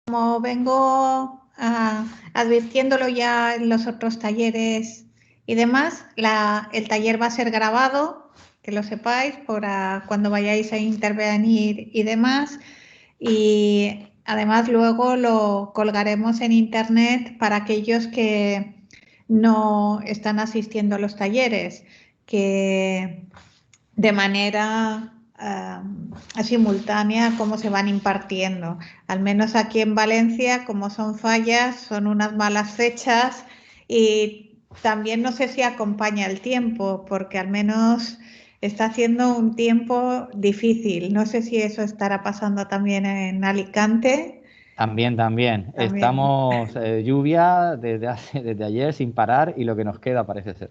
Como vengo advirtiéndolo ya en los otros talleres y demás, el taller va a ser grabado, que lo sepáis, para cuando vayáis a intervenir y demás. Y además luego lo colgaremos en internet para aquellos que no están asistiendo a los talleres, que de manera simultánea cómo se van impartiendo. Al menos aquí en Valencia, como son fallas, son unas malas fechas y también no sé si acompaña el tiempo, porque al menos está haciendo un tiempo difícil. No sé si eso estará pasando también en Alicante. También, también. También. Estamos lluvia desde ayer sin parar y lo que nos queda parece ser.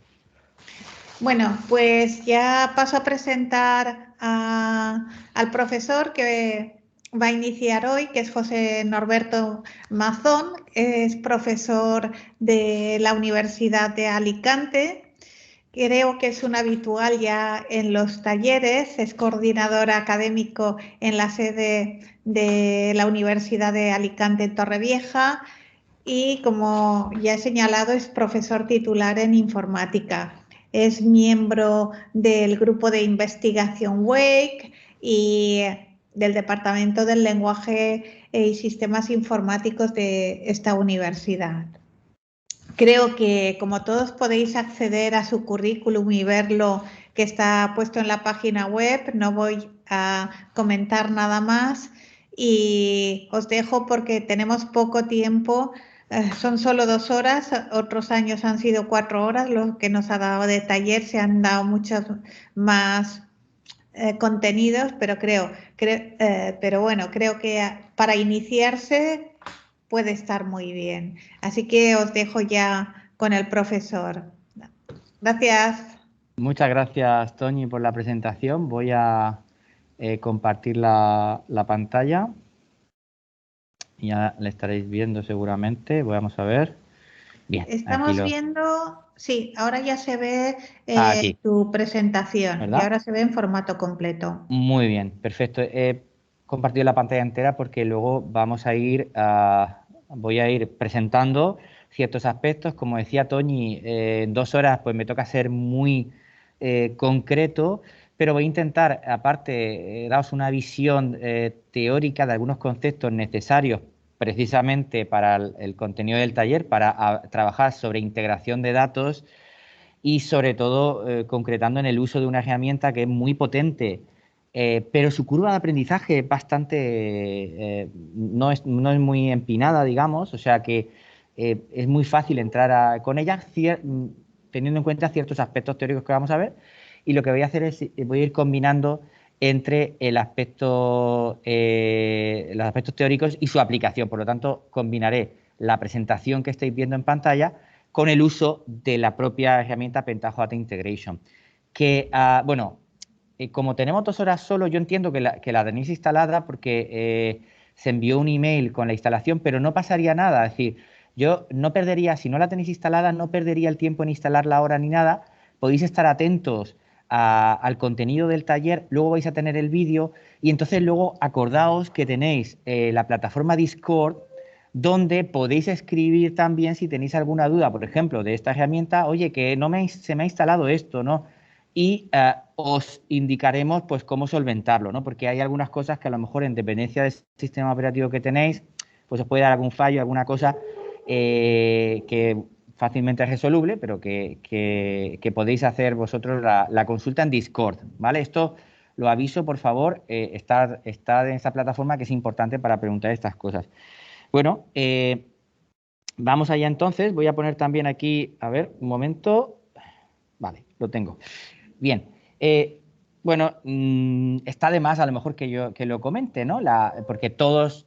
Bueno, pues ya paso a presentar al profesor que va a iniciar hoy, que es José Norberto Mazón, es profesor de la Universidad de Alicante. Creo que es un habitual ya en los talleres, es coordinador académico en la sede de la Universidad de Alicante en Torrevieja y, como ya he señalado, es profesor titular en informática. Es miembro del grupo de investigación WAKE y del Departamento del Lenguaje y Sistemas Informáticos de esta universidad. Creo que, como todos, podéis acceder a su currículum y verlo, que está puesto en la página web. No voy a comentar nada más y os dejo porque tenemos poco tiempo. Son solo 2 horas, otros años han sido 4 horas lo que nos ha dado de taller, se han dado muchos más contenidos, pero bueno, creo que para iniciarse puede estar muy bien. Así que os dejo ya con el profesor. Gracias. Muchas gracias, Toñi, por la presentación. Voy a compartir la pantalla. Ya la estaréis viendo seguramente. Vamos a ver. Bien, aquí Estamos lo... viendo, sí, ahora ya se ve Aquí, tu presentación y ¿verdad? ahora se ve en formato completo. Muy bien, perfecto. He compartido la pantalla entera porque luego voy a ir presentando ciertos aspectos. Como decía Toñi, en 2 horas pues me toca ser muy concreto, pero voy a intentar, aparte, daros una visión teórica de algunos conceptos necesarios precisamente para el contenido del taller, para trabajar sobre integración de datos y sobre todo concretando en el uso de una herramienta que es muy potente, pero su curva de aprendizaje es bastante, no es muy empinada, digamos, o sea que es muy fácil entrar con ella teniendo en cuenta ciertos aspectos teóricos que vamos a ver, y lo que voy a hacer es, voy a ir combinando entre los aspectos teóricos y su aplicación. Por lo tanto, combinaré la presentación que estáis viendo en pantalla con el uso de la propia herramienta Pentaho Data Integration. Que, bueno, como tenemos 2 horas solo, yo entiendo que la tenéis instalada porque se envió un email con la instalación, pero no pasaría nada. Es decir, yo no perdería, si no la tenéis instalada, no perdería el tiempo en instalarla ahora ni nada. Podéis estar atentos al contenido del taller, luego vais a tener el vídeo y entonces luego acordaos que tenéis la plataforma Discord donde podéis escribir también si tenéis alguna duda, por ejemplo, de esta herramienta, oye, que se me ha instalado esto, ¿no? Y os indicaremos pues cómo solventarlo, ¿no? Porque hay algunas cosas que a lo mejor en dependencia del sistema operativo que tenéis, pues os puede dar algún fallo, alguna cosa que fácilmente es resoluble, pero que podéis hacer vosotros la consulta en Discord, ¿vale? Esto lo aviso, por favor, estar en esta plataforma que es importante para preguntar estas cosas. Bueno, vamos allá entonces. Voy a poner también aquí, a ver, un momento. Vale, lo tengo. Bien. Bueno, está de más a lo mejor que lo comente, ¿no? Porque todas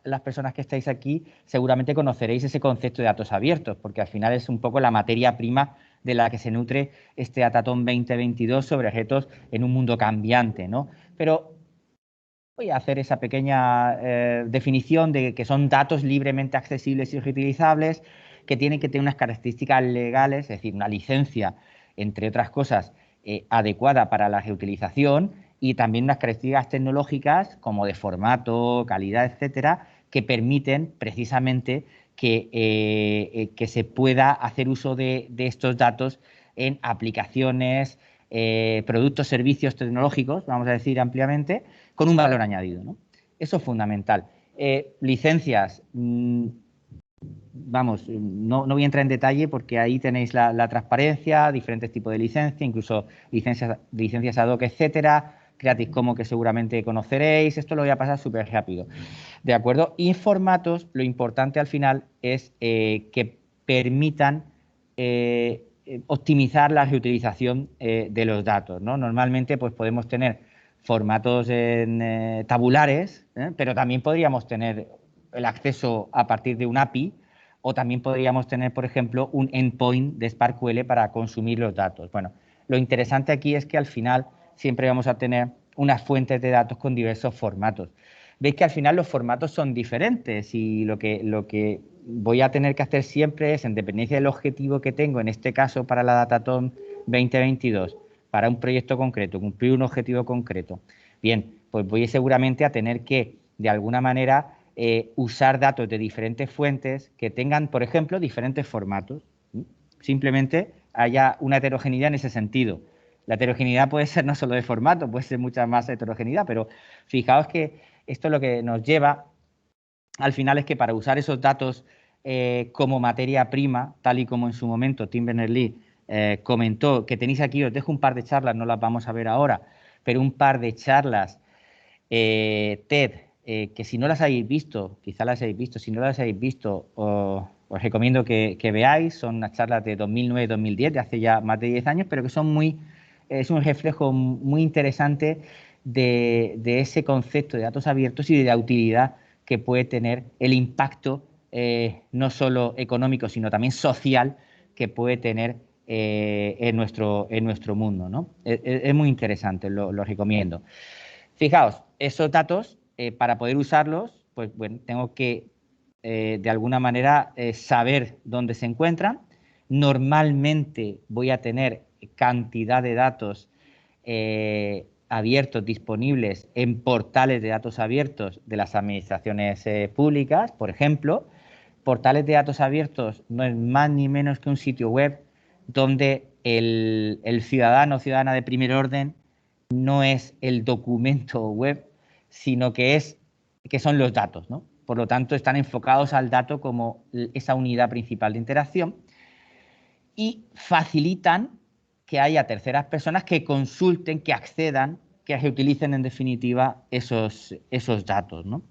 las personas que estáis aquí seguramente conoceréis ese concepto de datos abiertos, porque al final es un poco la materia prima de la que se nutre este Hackathon 2022 sobre objetos en un mundo cambiante, ¿no? Pero voy a hacer esa pequeña definición de que son datos libremente accesibles y reutilizables, que tienen que tener unas características legales, es decir, una licencia, entre otras cosas, adecuada para la reutilización y también unas características tecnológicas como de formato, calidad, etcétera, que permiten precisamente que se pueda hacer uso de estos datos en aplicaciones, productos, servicios tecnológicos, vamos a decir ampliamente, con un valor añadido, ¿no? Eso es fundamental. Licencias, vamos, no voy a entrar en detalle porque ahí tenéis la transparencia, diferentes tipos de licencia, incluso licencias ad hoc, etcétera, Creative Commons que seguramente conoceréis, esto lo voy a pasar súper rápido. ¿De acuerdo? Y formatos, lo importante al final es que permitan optimizar la reutilización de los datos, ¿no? Normalmente pues podemos tener formatos tabulares, pero también podríamos tener el acceso a partir de un API o también podríamos tener, por ejemplo, un endpoint de SparkQL para consumir los datos. Bueno, lo interesante aquí es que al final siempre vamos a tener unas fuentes de datos con diversos formatos. Veis que al final los formatos son diferentes y lo que voy a tener que hacer siempre es, en dependencia del objetivo que tengo, en este caso para la Datathon 2022, para un proyecto concreto, cumplir un objetivo concreto. Bien, pues voy seguramente a tener que, de alguna manera, usar datos de diferentes fuentes que tengan, por ejemplo, diferentes formatos. Simplemente haya una heterogeneidad en ese sentido. La heterogeneidad puede ser no solo de formato, puede ser mucha más heterogeneidad, pero fijaos que esto lo que nos lleva al final es que para usar esos datos como materia prima, tal y como en su momento Tim Berners-Lee comentó, que tenéis aquí, os dejo un par de charlas, no las vamos a ver ahora, pero un par de charlas TED, que si no las habéis visto, quizá las habéis visto, si no las habéis visto, os recomiendo que veáis, son unas charlas de 2009-2010, de hace ya más de 10 años, pero que son es un reflejo muy interesante de ese concepto de datos abiertos y de la utilidad que puede tener el impacto no solo económico, sino también social que puede tener en nuestro mundo, ¿no? Es muy interesante, lo recomiendo. Fijaos, esos datos, para poder usarlos, pues bueno, tengo que, de alguna manera, saber dónde se encuentran. Normalmente voy a tener cantidad de datos abiertos, disponibles en portales de datos abiertos de las administraciones públicas, por ejemplo. Portales de datos abiertos no es más ni menos que un sitio web donde el ciudadano o ciudadana de primer orden no es el documento web, sino que son los datos, ¿no? Por lo tanto, están enfocados al dato como esa unidad principal de interacción y facilitan que haya terceras personas que consulten, que accedan, que reutilicen en definitiva esos datos, ¿no?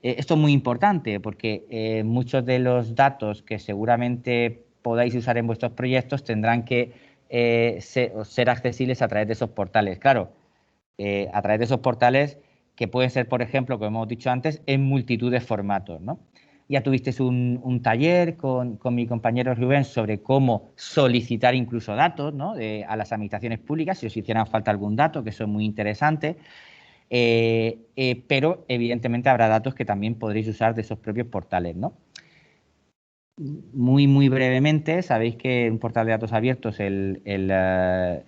Esto es muy importante porque muchos de los datos que seguramente podáis usar en vuestros proyectos tendrán que ser accesibles a través de esos portales. Claro, a través de esos portales que pueden ser, por ejemplo, como hemos dicho antes, en multitud de formatos, ¿no? Ya tuvisteis un taller con mi compañero Rubén sobre cómo solicitar incluso datos, ¿no? A las administraciones públicas, si os hicieran falta algún dato, que eso es muy interesante. Pero evidentemente habrá datos que también podréis usar de esos propios portales, ¿no? Muy brevemente, sabéis que en un portal de datos abiertos el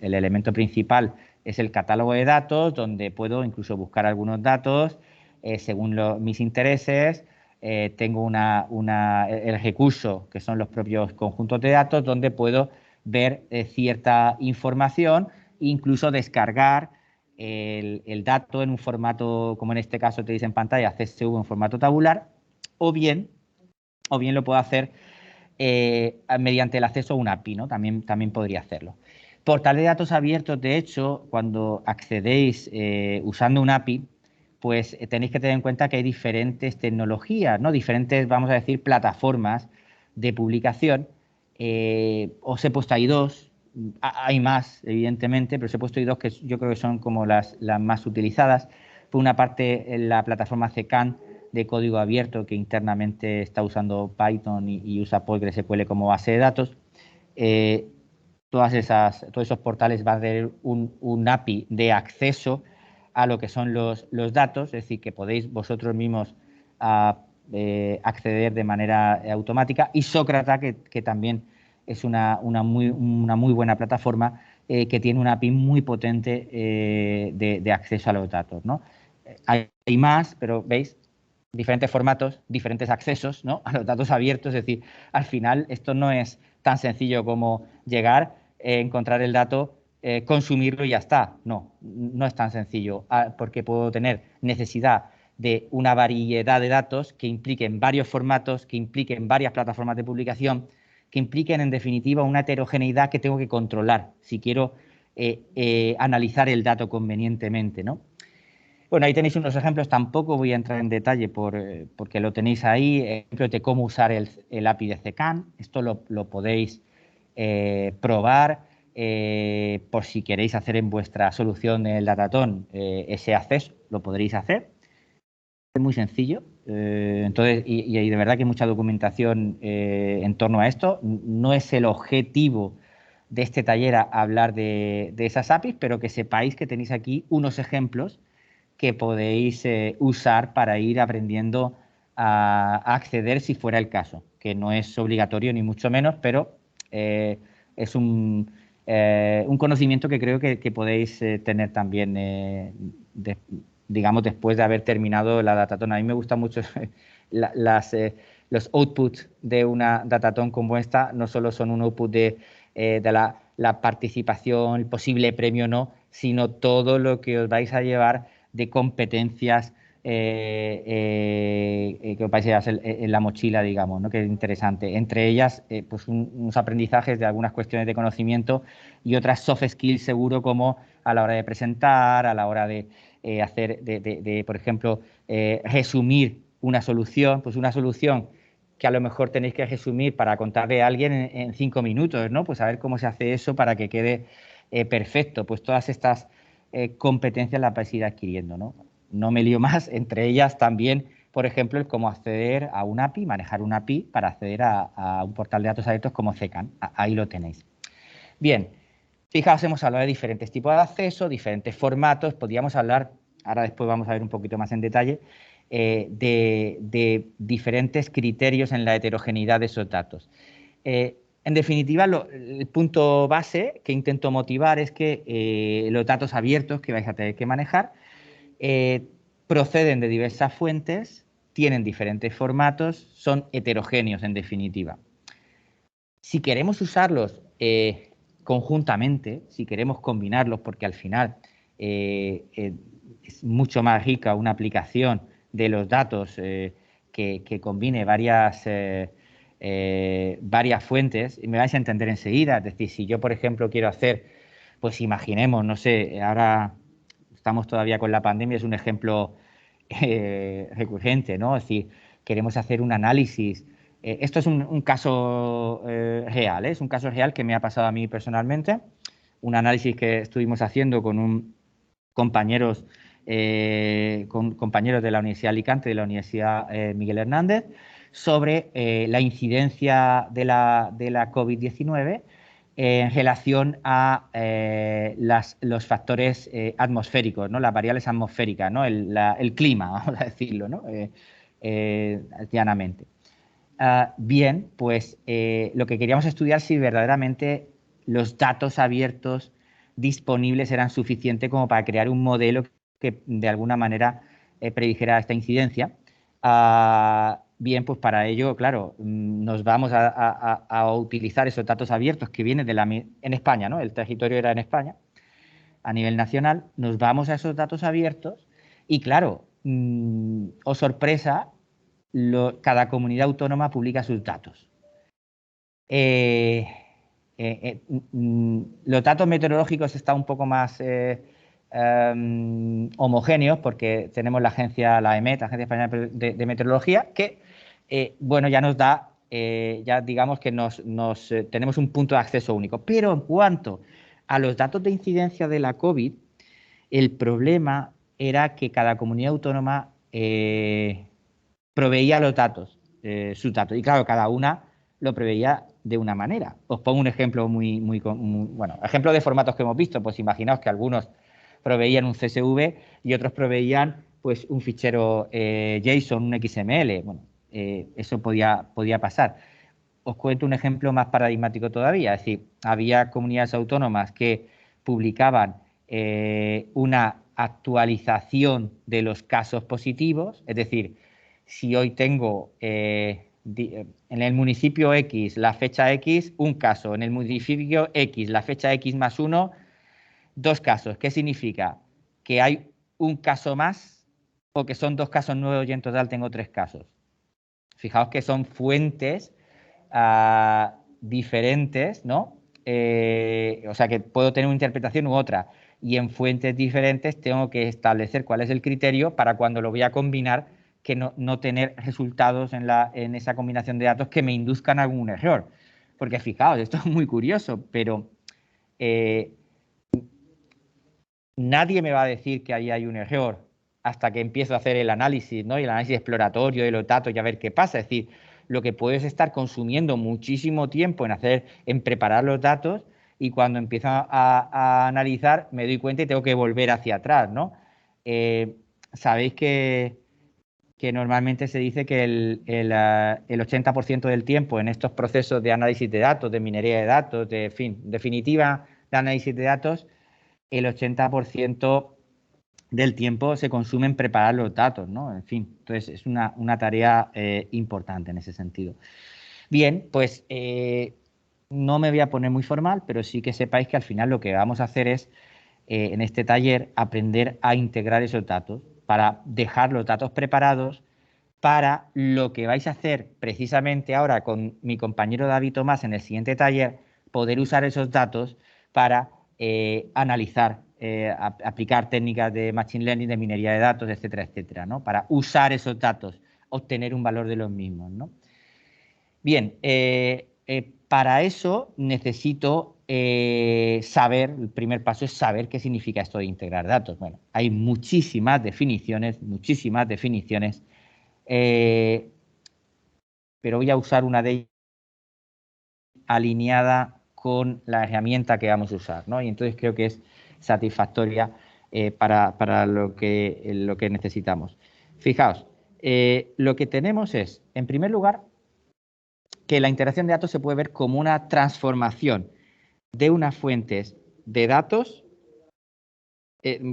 elemento principal es el catálogo de datos, donde puedo incluso buscar algunos datos según mis intereses. Tengo el recurso, que son los propios conjuntos de datos, donde puedo ver cierta información e incluso descargar el dato en un formato, como en este caso tenéis en pantalla, CSV en formato tabular, o bien lo puedo hacer mediante el acceso a un API, ¿no? También podría hacerlo. Portales de datos abiertos, de hecho, cuando accedéis usando un API, pues tenéis que tener en cuenta que hay diferentes tecnologías, ¿no? Diferentes, vamos a decir, plataformas de publicación. Os he puesto ahí dos, hay más, evidentemente, pero os he puesto ahí dos que yo creo que son como las más utilizadas. Por una parte, la plataforma CKAN, de código abierto que internamente está usando Python y usa PostgreSQL como base de datos. Todos esos portales van a tener un API de acceso a lo que son los datos, es decir, que podéis vosotros mismos acceder de manera automática. Y Socrata, que también es una muy buena plataforma que tiene una API muy potente de acceso a los datos, ¿no? Hay más, pero veis, diferentes formatos, diferentes accesos, ¿no?, a los datos abiertos. Es decir, al final esto no es tan sencillo como llegar, encontrar el dato, consumirlo y ya está. No, no es tan sencillo, porque puedo tener necesidad de una variedad de datos que impliquen varios formatos, que impliquen varias plataformas de publicación, que impliquen, en definitiva, una heterogeneidad que tengo que controlar si quiero analizar el dato convenientemente, ¿no? Bueno, ahí tenéis unos ejemplos, tampoco voy a entrar en detalle porque lo tenéis ahí, ejemplos de cómo usar el API de CECAN. Esto lo podéis probar por si queréis hacer en vuestra solución el Datatón ese acceso, lo podréis hacer. Es muy sencillo. Entonces, y de verdad que hay mucha documentación en torno a esto. No es el objetivo de este taller hablar de esas APIs, pero que sepáis que tenéis aquí unos ejemplos que podéis usar para ir aprendiendo a acceder si fuera el caso, que no es obligatorio ni mucho menos, pero es un conocimiento que creo que podéis tener también, digamos, después de haber terminado la Datatón. A mí me gustan mucho los outputs de una Datatón como esta, no solo son un output de la participación, el posible premio o no, sino todo lo que os vais a llevar de competencias que os vais a llevar en la mochila, digamos, ¿no?, que es interesante. Entre ellas, pues unos aprendizajes de algunas cuestiones de conocimiento y otras soft skills, seguro, como a la hora de presentar, a la hora de hacer, por ejemplo, resumir una solución, pues una solución que a lo mejor tenéis que resumir para contarle a alguien en 5 minutos, ¿no? Pues a ver cómo se hace eso para que quede perfecto. Pues todas estas competencias las vais a ir adquiriendo, ¿no? No me lío más, entre ellas también, por ejemplo, el cómo acceder a un API, manejar un API para acceder a un portal de datos abiertos como CECAN. Ahí lo tenéis. Bien, fijaos, hemos hablado de diferentes tipos de acceso, diferentes formatos. Podríamos hablar, ahora después vamos a ver un poquito más en detalle, de diferentes criterios en la heterogeneidad de esos datos. En definitiva, el punto base que intento motivar es que los datos abiertos que vais a tener que manejar proceden de diversas fuentes, tienen diferentes formatos, son heterogéneos en definitiva. Si queremos usarlos conjuntamente, si queremos combinarlos, porque al final es mucho más rica una aplicación de los datos que combine varias fuentes, y me vais a entender enseguida. Es decir, si yo, por ejemplo, quiero hacer, pues imaginemos, no sé, ahora estamos todavía con la pandemia, es un ejemplo recurrente, ¿no? Es decir, queremos hacer un análisis. Esto es un caso real, es un caso real que me ha pasado a mí personalmente, un análisis que estuvimos haciendo con compañeros de la Universidad de Alicante y de la Universidad Miguel Hernández sobre la incidencia de la COVID-19 en relación a los factores atmosféricos, ¿no?, las variables atmosféricas, ¿no?, el clima, vamos a decirlo, ¿no?, llanamente. Bien, pues lo que queríamos estudiar es si verdaderamente los datos abiertos disponibles eran suficientes como para crear un modelo que de alguna manera predijera esta incidencia. Bien, pues para ello, claro, nos vamos a utilizar esos datos abiertos que vienen en España, ¿no? El territorio era en España, a nivel nacional. Nos vamos a esos datos abiertos y, claro, oh sorpresa, cada comunidad autónoma publica sus datos. Los datos meteorológicos están un poco más homogéneos porque tenemos la agencia, la EMET, la Agencia Española de Meteorología, que bueno, ya nos da, ya digamos que tenemos un punto de acceso único. Pero en cuanto a los datos de incidencia de la COVID, el problema era que cada comunidad autónoma proveía los datos, sus datos, y claro, cada una lo preveía de una manera. Os pongo un ejemplo muy bueno, ejemplo de formatos que hemos visto. Pues imaginaos que algunos proveían un CSV y otros proveían pues un fichero JSON, un XML. Bueno, eso podía pasar. Os cuento un ejemplo más paradigmático todavía. Es decir, había comunidades autónomas que publicaban una actualización de los casos positivos, es decir, si hoy tengo en el municipio X la fecha X, un caso, en el municipio X la fecha X más 1, 2 casos. ¿Qué significa? ¿Que hay un caso más o que son 2 casos nuevos y en total tengo 3 casos? Fijaos que son fuentes diferentes, ¿no? O sea, que puedo tener una interpretación u otra. Y en fuentes diferentes tengo que establecer cuál es el criterio para cuando lo voy a combinar, que no tener resultados en esa combinación de datos que me induzcan a algún error. Porque fijaos, esto es muy curioso, pero nadie me va a decir que ahí hay un error hasta que empiezo a hacer el análisis, ¿no? Y el análisis exploratorio de los datos y a ver qué pasa. Es decir, lo que puedo es estar consumiendo muchísimo tiempo en preparar los datos, y cuando empiezo a analizar me doy cuenta y tengo que volver hacia atrás, ¿no? Sabéis que normalmente se dice que el 80% del tiempo en estos procesos de análisis de datos, de minería de datos, de definitiva de análisis de datos, el 80% del tiempo se consume en preparar los datos, ¿no? En fin, entonces es una tarea importante en ese sentido. Bien, pues no me voy a poner muy formal, pero sí que sepáis que al final lo que vamos a hacer es, en este taller, aprender a integrar esos datos para dejar los datos preparados para lo que vais a hacer precisamente ahora con mi compañero David Tomás en el siguiente taller, poder usar esos datos para analizar, aplicar técnicas de Machine Learning, de minería de datos, etcétera, etcétera, ¿no? Para usar esos datos, obtener un valor de los mismos, ¿no? Bien, para eso necesito saber, el primer paso es saber qué significa esto de integrar datos. Bueno, hay muchísimas definiciones, pero voy a usar una de ellas alineada con la herramienta que vamos a usar, ¿no? Y entonces creo que es satisfactoria para lo que necesitamos. Fijaos, lo que tenemos es, en primer lugar, que la integración de datos se puede ver como una transformación de unas fuentes de datos.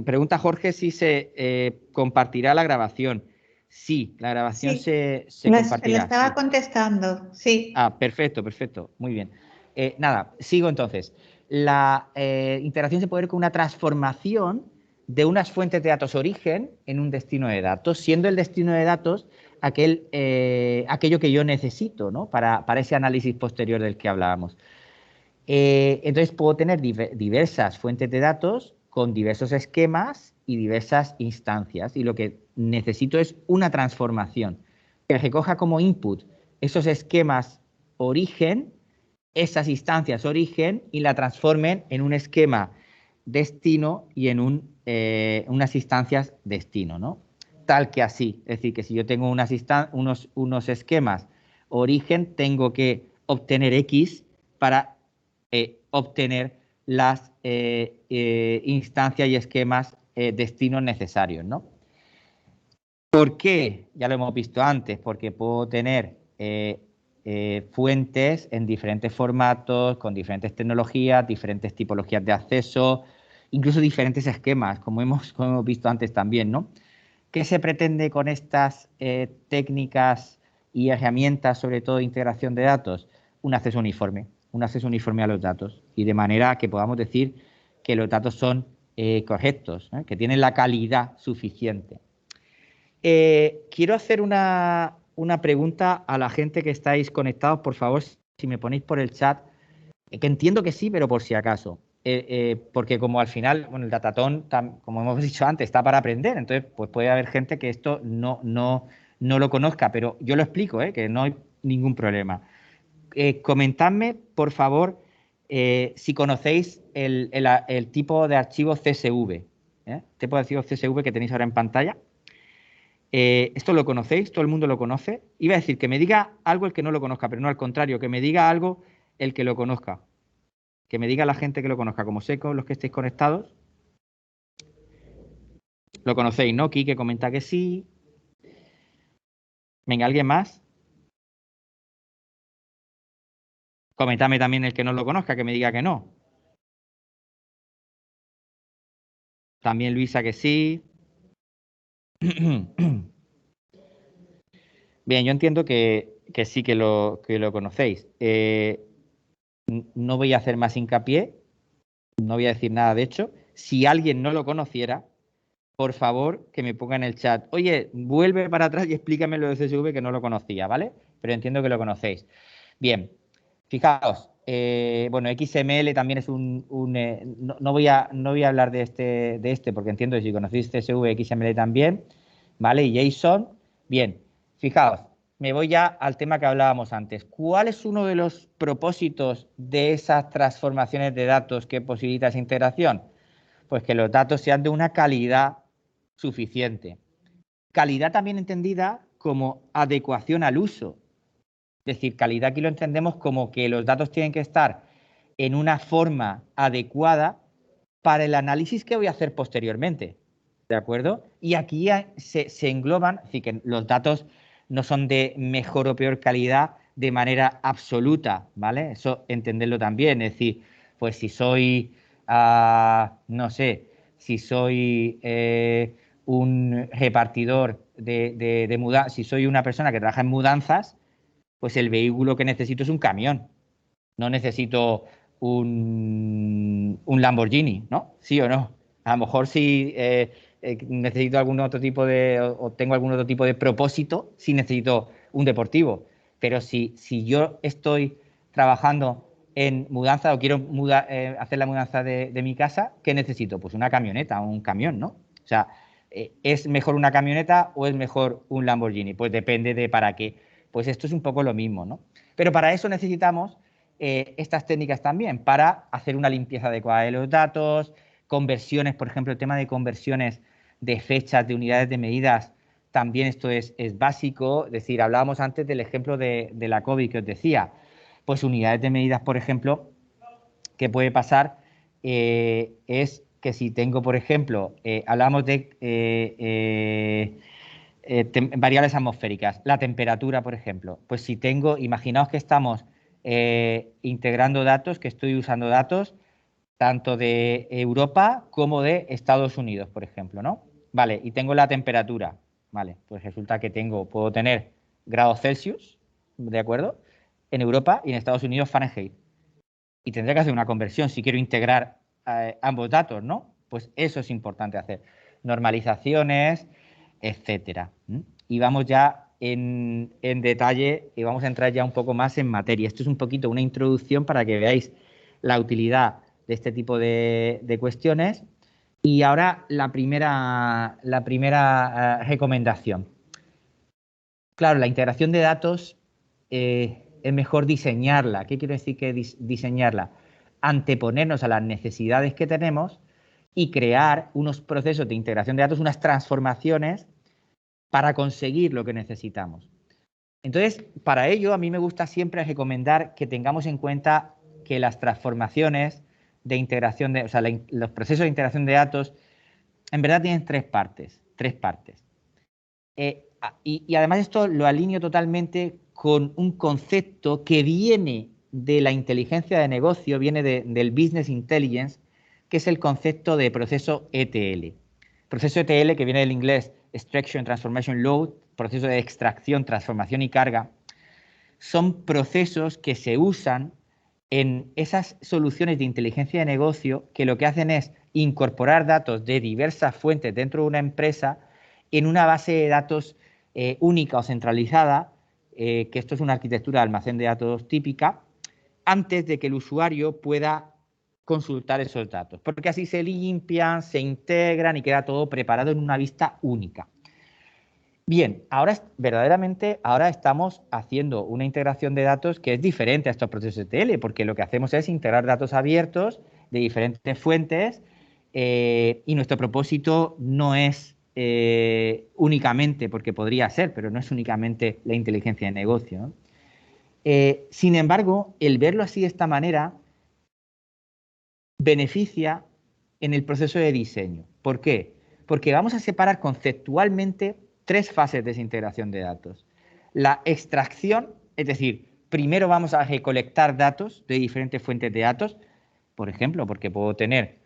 Pregunta Jorge si se compartirá la grabación. Sí, la grabación Sí, se le compartirá, estaba sí. contestando, sí. Ah, perfecto, perfecto. Muy bien. Nada, sigo entonces. La integración se puede ver como una transformación de unas fuentes de datos origen en un destino de datos, siendo el destino de datos aquello que yo necesito, ¿no? Para ese análisis posterior del que hablábamos. Entonces puedo tener diversas fuentes de datos con diversos esquemas y diversas instancias, y lo que necesito es una transformación que recoja como input esos esquemas origen, esas instancias origen, y la transformen en un esquema destino y en unas instancias destino, ¿no? Tal que así. Es decir, que si yo tengo unos esquemas origen, tengo que obtener X para obtener las instancias y esquemas destinos necesarios, ¿no? ¿Por qué? Ya lo hemos visto antes, porque puedo tener fuentes en diferentes formatos, con diferentes tecnologías, diferentes tipologías de acceso, incluso diferentes esquemas, como hemos visto antes también, ¿no? ¿Qué se pretende con estas técnicas y herramientas, sobre todo de integración de datos? Un acceso uniforme a los datos, y de manera que podamos decir que los datos son correctos, que tienen la calidad suficiente. Quiero hacer una pregunta a la gente que estáis conectados, por favor, si me ponéis por el chat, que entiendo que sí, pero por si acaso. Porque como al final, bueno, el datatón, como hemos dicho antes, está para aprender, entonces pues puede haber gente que esto no lo conozca, pero yo lo explico, que no hay ningún problema. Comentadme, por favor, si conocéis el tipo de archivo CSV, tipo de archivo CSV que tenéis ahora en pantalla. ¿Esto lo conocéis? ¿Todo el mundo lo conoce? Iba a decir que me diga algo el que no lo conozca, pero no, al contrario, que me diga algo el que lo conozca. Que me diga la gente que lo conozca, como sé con los que estéis conectados. Lo conocéis, ¿no? Quique comenta que sí. Venga, ¿alguien más? Comentadme también el que no lo conozca, que me diga que no. También Luisa que sí. Bien, yo entiendo que sí que lo conocéis. No voy a hacer más hincapié, no voy a decir nada de hecho. Si alguien no lo conociera, por favor, que me ponga en el chat. Oye, vuelve para atrás y explícame lo de CSV que no lo conocía, ¿vale? Pero entiendo que lo conocéis. Bien, fijaos, bueno, XML también es no voy a hablar de este porque entiendo que si conocéis CSV, XML también, ¿vale? Y JSON. Bien, fijaos, me voy ya al tema que hablábamos antes. ¿Cuál es uno de los propósitos de esas transformaciones de datos que posibilita esa integración? Pues que los datos sean de una calidad suficiente. Calidad también entendida como adecuación al uso. Es decir, calidad aquí lo entendemos como que los datos tienen que estar en una forma adecuada para el análisis que voy a hacer posteriormente. ¿De acuerdo? Y aquí se engloban, es decir, que los datos no son de mejor o peor calidad de manera absoluta, ¿vale? Eso entenderlo también. Es decir, pues si soy, no sé, si soy un repartidor de mudanzas, si soy una persona que trabaja en mudanzas, pues el vehículo que necesito es un camión. No necesito un Lamborghini, ¿no? ¿Sí o no? A lo mejor si necesito algún otro tipo o tengo algún otro tipo de propósito, sí necesito un deportivo. Pero si yo estoy trabajando en mudanza o quiero hacer la mudanza de mi casa, ¿qué necesito? Pues una camioneta, un camión, ¿no? O sea, ¿es mejor una camioneta o es mejor un Lamborghini? Pues depende de para qué. Pues esto es un poco lo mismo, ¿no? Pero para eso necesitamos estas técnicas también, para hacer una limpieza adecuada de los datos, conversiones, por ejemplo, el tema de conversiones de fechas, de unidades de medidas, también esto es básico. Es decir, hablábamos antes del ejemplo de la COVID que os decía, pues unidades de medidas, por ejemplo, que puede pasar es que si tengo, por ejemplo, hablamos de variables atmosféricas, la temperatura, por ejemplo, pues si tengo, imaginaos que estamos integrando datos, que estoy usando datos tanto de Europa como de Estados Unidos, por ejemplo, ¿no? Vale, y tengo la temperatura, vale, pues resulta que puedo tener grados Celsius, ¿de acuerdo? En Europa y en Estados Unidos Fahrenheit. Y tendré que hacer una conversión si quiero integrar ambos datos, ¿no? Pues eso es importante hacer. Normalizaciones, etcétera. Y vamos ya en detalle y vamos a entrar ya un poco más en materia. Esto es un poquito una introducción para que veáis la utilidad de este tipo de cuestiones. Y ahora la primera recomendación. Claro, la integración de datos es mejor diseñarla. ¿Qué quiero decir que diseñarla? Anteponernos a las necesidades que tenemos y crear unos procesos de integración de datos, unas transformaciones para conseguir lo que necesitamos. Entonces, para ello, a mí me gusta siempre recomendar que tengamos en cuenta que las transformaciones de integración o sea, los procesos de integración de datos, en verdad tienen tres partes. Y además esto lo alineo totalmente con un concepto que viene de la inteligencia de negocio, viene del Business Intelligence, que es el concepto de proceso ETL. Proceso ETL, que viene del inglés Extraction, Transformation, Load, proceso de extracción, transformación y carga, son procesos que se usan en esas soluciones de inteligencia de negocio que lo que hacen es incorporar datos de diversas fuentes dentro de una empresa en una base de datos única o centralizada, que esto es una arquitectura de almacén de datos típica, antes de que el usuario pueda consultar esos datos, porque así se limpian, se integran y queda todo preparado en una vista única. Bien, verdaderamente estamos haciendo una integración de datos que es diferente a estos procesos ETL, porque lo que hacemos es integrar datos abiertos de diferentes fuentes y nuestro propósito no es únicamente, porque podría ser, pero no es únicamente la inteligencia de negocio, ¿no? Sin embargo, el verlo así de esta manera beneficia en el proceso de diseño. ¿Por qué? Porque vamos a separar conceptualmente tres fases de esa integración de datos. La extracción, es decir, primero vamos a recolectar datos de diferentes fuentes de datos, por ejemplo, porque puedo tener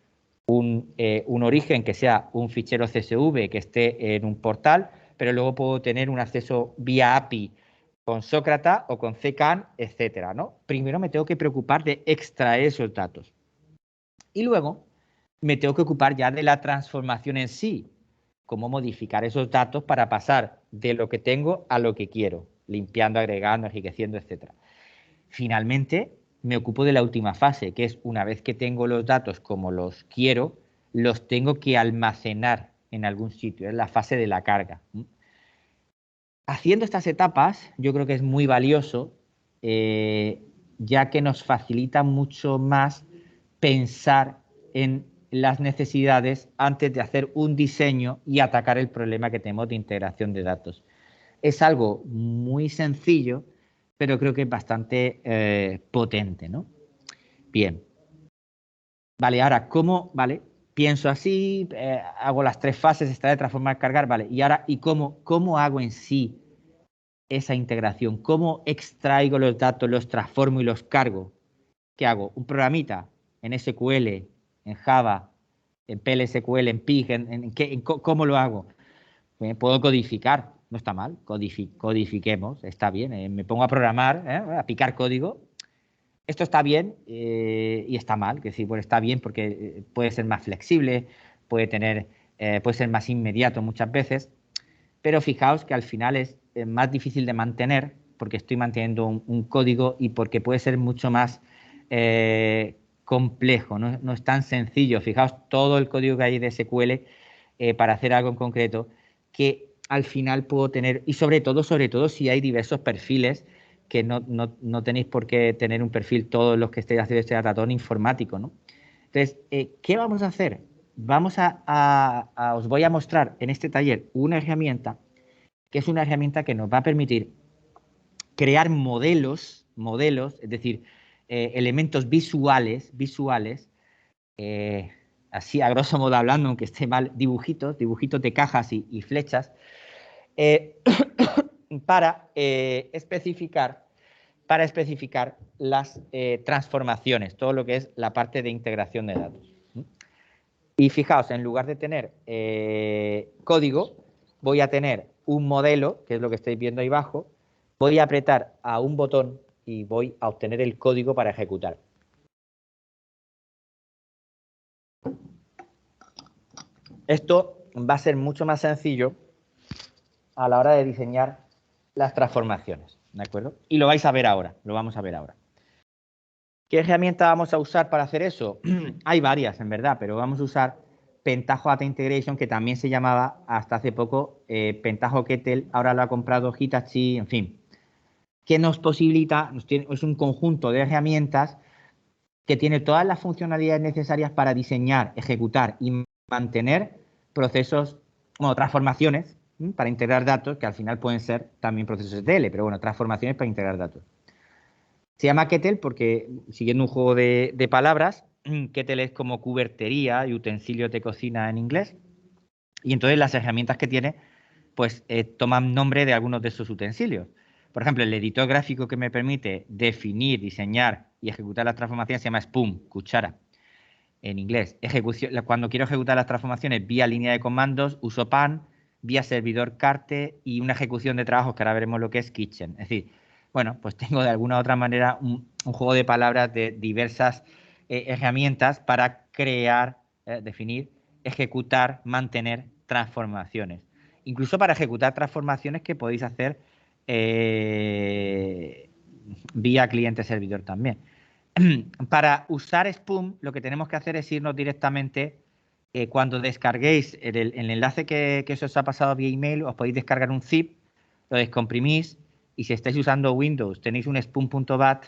un origen que sea un fichero CSV que esté en un portal, pero luego puedo tener un acceso vía API con Sócrata o con CKAN, etcétera, ¿no? Primero me tengo que preocupar de extraer esos datos. Y luego me tengo que ocupar ya de la transformación en sí, cómo modificar esos datos para pasar de lo que tengo a lo que quiero, limpiando, agregando, enriqueciendo, etcétera. Finalmente, me ocupo de la última fase, que es una vez que tengo los datos como los quiero, los tengo que almacenar en algún sitio, es la fase de la carga. Haciendo estas etapas, yo creo que es muy valioso, ya que nos facilita mucho más pensar en las necesidades antes de hacer un diseño y atacar el problema que tenemos de integración de datos. Es algo muy sencillo, pero creo que es bastante potente, ¿no? Bien. Vale, ahora, ¿cómo? Vale, pienso así, hago las 3 fases, esta de transformar, cargar, vale. Y ahora, ¿y cómo hago en sí esa integración? ¿Cómo extraigo los datos, los transformo y los cargo? ¿Qué hago? ¿Un programita en SQL, en Java, en PLSQL, en Pig? ¿Cómo lo hago? Puedo codificar, no está mal, codifiquemos, está bien. Me pongo a programar, a picar código. Esto está bien y está mal, que sí, pues está bien porque puede ser más flexible, puede ser más inmediato muchas veces, pero fijaos que al final es más difícil de mantener porque estoy manteniendo un código y porque puede ser mucho más complejo, no es tan sencillo. Fijaos todo el código que hay de SQL para hacer algo en concreto que al final puedo tener, y sobre todo si hay diversos perfiles, que no tenéis por qué tener un perfil todos los que estéis haciendo este datatón informático, ¿no? Entonces, ¿qué vamos a hacer? Os voy a mostrar en este taller una herramienta que es una herramienta que nos va a permitir crear modelos, es decir, elementos visuales, así a grosso modo hablando, aunque esté mal, dibujitos de cajas y flechas, para especificar las transformaciones, todo lo que es la parte de integración de datos. Y fijaos, en lugar de tener código, voy a tener un modelo, que es lo que estáis viendo ahí abajo, voy a apretar a un botón y voy a obtener el código para ejecutar. Esto va a ser mucho más sencillo a la hora de diseñar las transformaciones, ¿de acuerdo? Y lo vais a ver ahora, lo vamos a ver ahora. ¿Qué herramienta vamos a usar para hacer eso? Hay varias, en verdad, pero vamos a usar Pentaho Data Integration, que también se llamaba hasta hace poco Pentaho Kettle, ahora lo ha comprado Hitachi, en fin. Que nos posibilita, es un conjunto de herramientas que tiene todas las funcionalidades necesarias para diseñar, ejecutar y mantener procesos, bueno, transformaciones, para integrar datos, que al final pueden ser también procesos ETL, pero bueno, transformaciones para integrar datos. Se llama Kettle porque, siguiendo un juego de palabras, Kettle es como cubertería y utensilios de cocina en inglés. Y entonces las herramientas que tiene, pues toman nombre de algunos de esos utensilios. Por ejemplo, el editor gráfico que me permite definir, diseñar y ejecutar las transformaciones se llama Spoon, cuchara, en inglés. Cuando quiero ejecutar las transformaciones vía línea de comandos, uso pan, vía servidor Carte y una ejecución de trabajos que ahora veremos lo que es Kitchen. Es decir, bueno, pues tengo de alguna u otra manera un juego de palabras de diversas herramientas para crear, definir, ejecutar, mantener transformaciones. Incluso para ejecutar transformaciones que podéis hacer vía cliente-servidor también. Para usar Spoon, lo que tenemos que hacer es irnos directamente, cuando descarguéis el enlace que se os ha pasado vía email, os podéis descargar un zip, lo descomprimís y si estáis usando Windows tenéis un spoon.bat,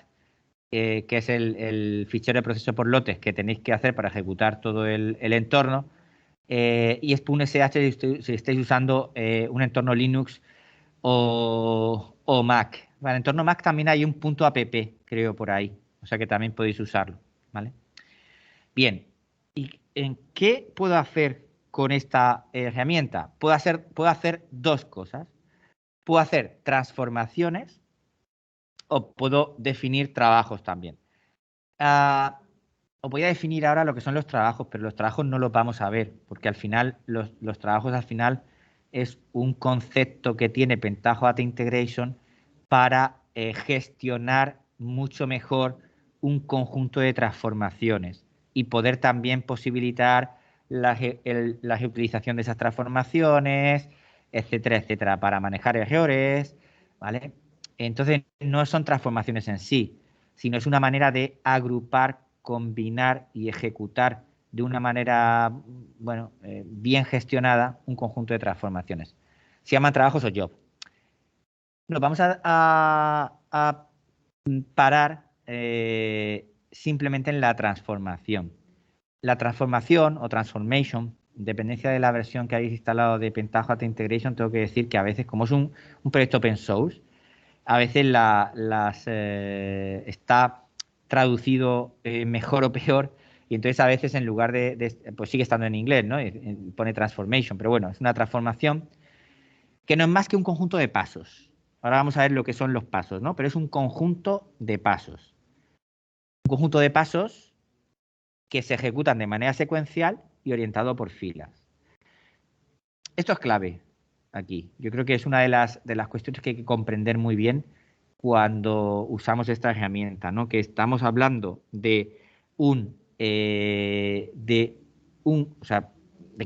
que es el fichero de proceso por lotes que tenéis que hacer para ejecutar todo el entorno, y SpoonSH si estáis usando un entorno Linux o Mac. Para el entorno Mac también hay un .app, creo, por ahí. O sea que también podéis usarlo, ¿vale? Bien, ¿y en qué puedo hacer con esta herramienta? Puedo hacer 2 cosas. Puedo hacer transformaciones o puedo definir trabajos también. Os voy a definir ahora lo que son los trabajos, pero los trabajos no los vamos a ver, porque al final, los trabajos al final es un concepto que tiene Pentaho Data Integration para gestionar mucho mejor un conjunto de transformaciones y poder también posibilitar la reutilización de esas transformaciones, etcétera, etcétera, para manejar errores, ¿vale? Entonces, no son transformaciones en sí, sino es una manera de agrupar, combinar y ejecutar de una manera, bueno, bien gestionada un conjunto de transformaciones. Se llaman trabajos o job. Nos vamos a parar simplemente en la transformación. La transformación o transformation, en dependencia de la versión que hayáis instalado de Pentaho Data Integration, tengo que decir que a veces, como es un proyecto open source, a veces está traducido mejor o peor, y entonces a veces en lugar pues sigue estando en inglés, ¿no? Pone transformation, pero bueno, es una transformación que no es más que un conjunto de pasos. Ahora vamos a ver lo que son los pasos, ¿no? Pero es un conjunto de pasos. Un conjunto de pasos que se ejecutan de manera secuencial y orientado por filas. Esto es clave aquí. Yo creo que es una de las cuestiones que hay que comprender muy bien cuando usamos esta herramienta, ¿no? Que estamos hablando de de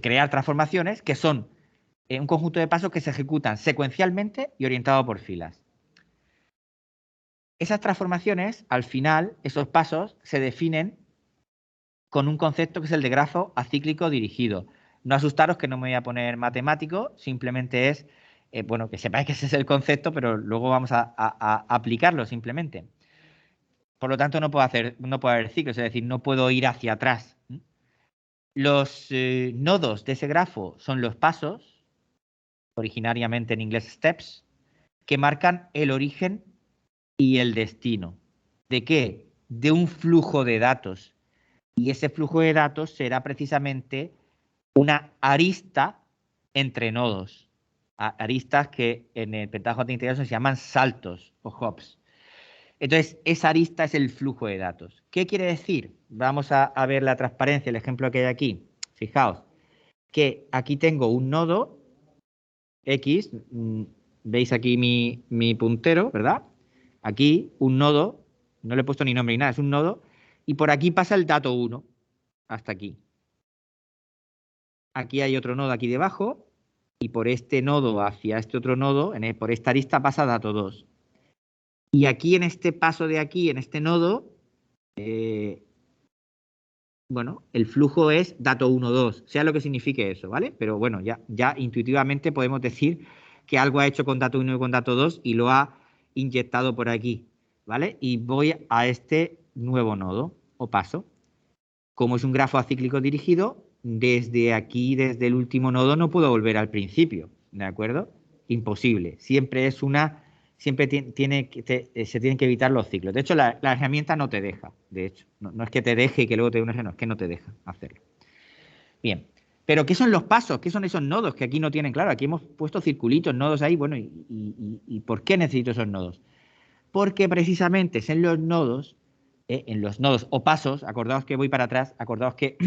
crear transformaciones que son un conjunto de pasos que se ejecutan secuencialmente y orientado por filas. Esas transformaciones, al final, esos pasos se definen con un concepto que es el de grafo acíclico dirigido. No asustaros que no me voy a poner matemático, simplemente es, bueno, que sepáis que ese es el concepto, pero luego vamos a aplicarlo simplemente. Por lo tanto, no puedo haber ciclos, es decir, no puedo ir hacia atrás. Los nodos de ese grafo son los pasos, originariamente en inglés steps, que marcan el origen y el destino. ¿De qué? De un flujo de datos. Y ese flujo de datos será precisamente una arista entre nodos. Aristas que en el Pentaho Data Integration se llaman saltos o hops. Entonces, esa arista es el flujo de datos. ¿Qué quiere decir? Vamos a ver la transparencia, el ejemplo que hay aquí. Fijaos que aquí tengo un nodo X, veis aquí mi puntero, ¿verdad? Aquí un nodo, no le he puesto ni nombre ni nada, es un nodo, y por aquí pasa el dato 1, hasta aquí. Aquí hay otro nodo aquí debajo, y por este nodo hacia este otro nodo, por esta arista pasa dato 2. Y aquí en este paso de aquí, en este nodo, bueno, el flujo es dato 1, 2, sea lo que signifique eso, ¿vale? Pero bueno, ya intuitivamente podemos decir que algo ha hecho con dato 1 y con dato 2 y lo ha inyectado por aquí, ¿vale? Y voy a este nuevo nodo o paso. Como es un grafo acíclico dirigido, desde aquí, desde el último nodo, no puedo volver al principio, ¿de acuerdo? Imposible. Siempre se tienen que evitar los ciclos. De hecho, la herramienta no te deja, de hecho. No es que te deje y que luego te dé un ejemplo, no, es que no te deja hacerlo. Bien. Pero, ¿qué son los pasos? ¿Qué son esos nodos que aquí no tienen? Claro, aquí hemos puesto circulitos, nodos ahí. Bueno, ¿y por qué necesito esos nodos? Porque precisamente es en los nodos o pasos, acordaos que voy para atrás, acordaos que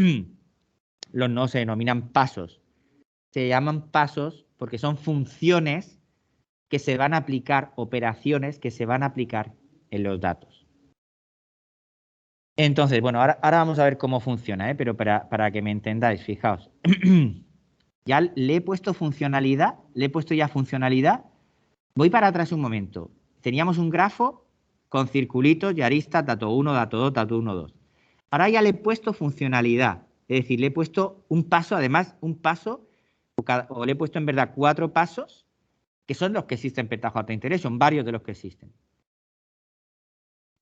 los nodos se denominan pasos. Se llaman pasos porque son funciones que se van a aplicar, operaciones que se van a aplicar en los datos. Entonces, bueno, ahora vamos a ver cómo funciona, pero para que me entendáis, fijaos. Ya le he puesto funcionalidad, le he puesto ya funcionalidad. Voy para atrás un momento. Teníamos un grafo con circulitos y aristas, dato 1, dato 2, dato 1, 2. Ahora ya le he puesto funcionalidad, es decir, le he puesto un paso, además un paso, o le he puesto en verdad 4 pasos, que son los que existen en Pentaho Data Integration, varios de los que existen.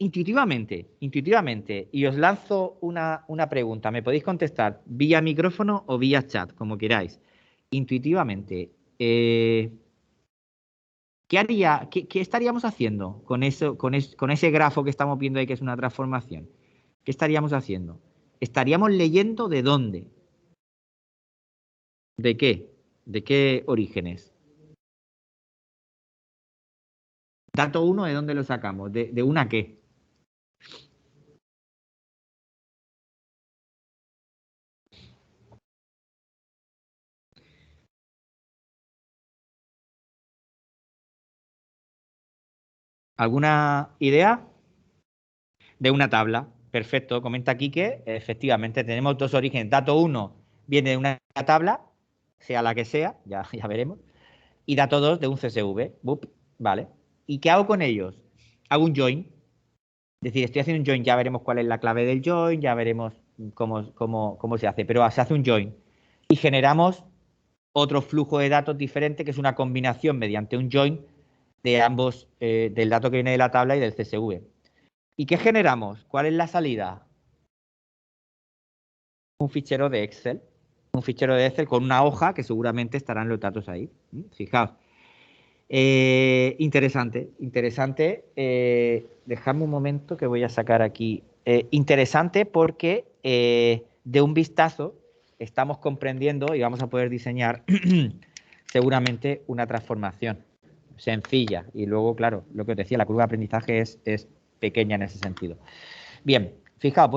Intuitivamente, y os lanzo una pregunta, me podéis contestar vía micrófono o vía chat, como queráis. Intuitivamente, ¿qué estaríamos haciendo con eso, con ese grafo que estamos viendo ahí que es una transformación? ¿Qué estaríamos haciendo? ¿Estaríamos leyendo de dónde? ¿De qué? ¿De qué orígenes? Dato 1, ¿de dónde lo sacamos? ¿De una qué? ¿Alguna idea? De una tabla. Perfecto, comenta aquí que efectivamente tenemos dos orígenes. Dato 1 viene de una tabla, sea la que sea, ya veremos. Y dato 2 de un CSV. Bup, vale. ¿Y qué hago con ellos? Hago un join. Es decir, estoy haciendo un join, ya veremos cuál es la clave del join, ya veremos cómo se hace, pero se hace un join. Y generamos otro flujo de datos diferente, que es una combinación mediante un join de ambos, del dato que viene de la tabla y del CSV. ¿Y qué generamos? ¿Cuál es la salida? Un fichero de Excel. Un fichero de Excel con una hoja que seguramente estarán los datos ahí. Fijaos. Interesante, interesante. Dejadme un momento que voy a sacar aquí. Interesante porque de un vistazo estamos comprendiendo y vamos a poder diseñar seguramente una transformación sencilla. Y luego, claro, lo que os decía, la curva de aprendizaje es pequeña en ese sentido. Bien, fijaos,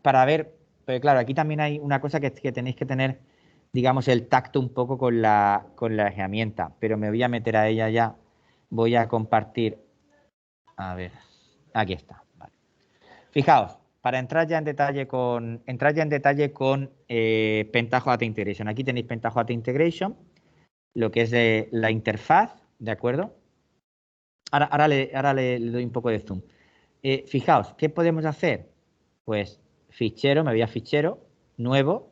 para ver, pero claro, aquí también hay una cosa que tenéis que tener, digamos, el tacto un poco con la herramienta, pero me voy a meter a ella ya, voy a compartir, a ver, aquí está, vale. Fijaos, para entrar ya en detalle con Pentaho Data Integration, aquí tenéis Pentaho Data Integration, lo que es la interfaz, ¿de acuerdo? Ahora le doy un poco de zoom. Fijaos, ¿qué podemos hacer? Pues fichero, me voy a fichero, nuevo,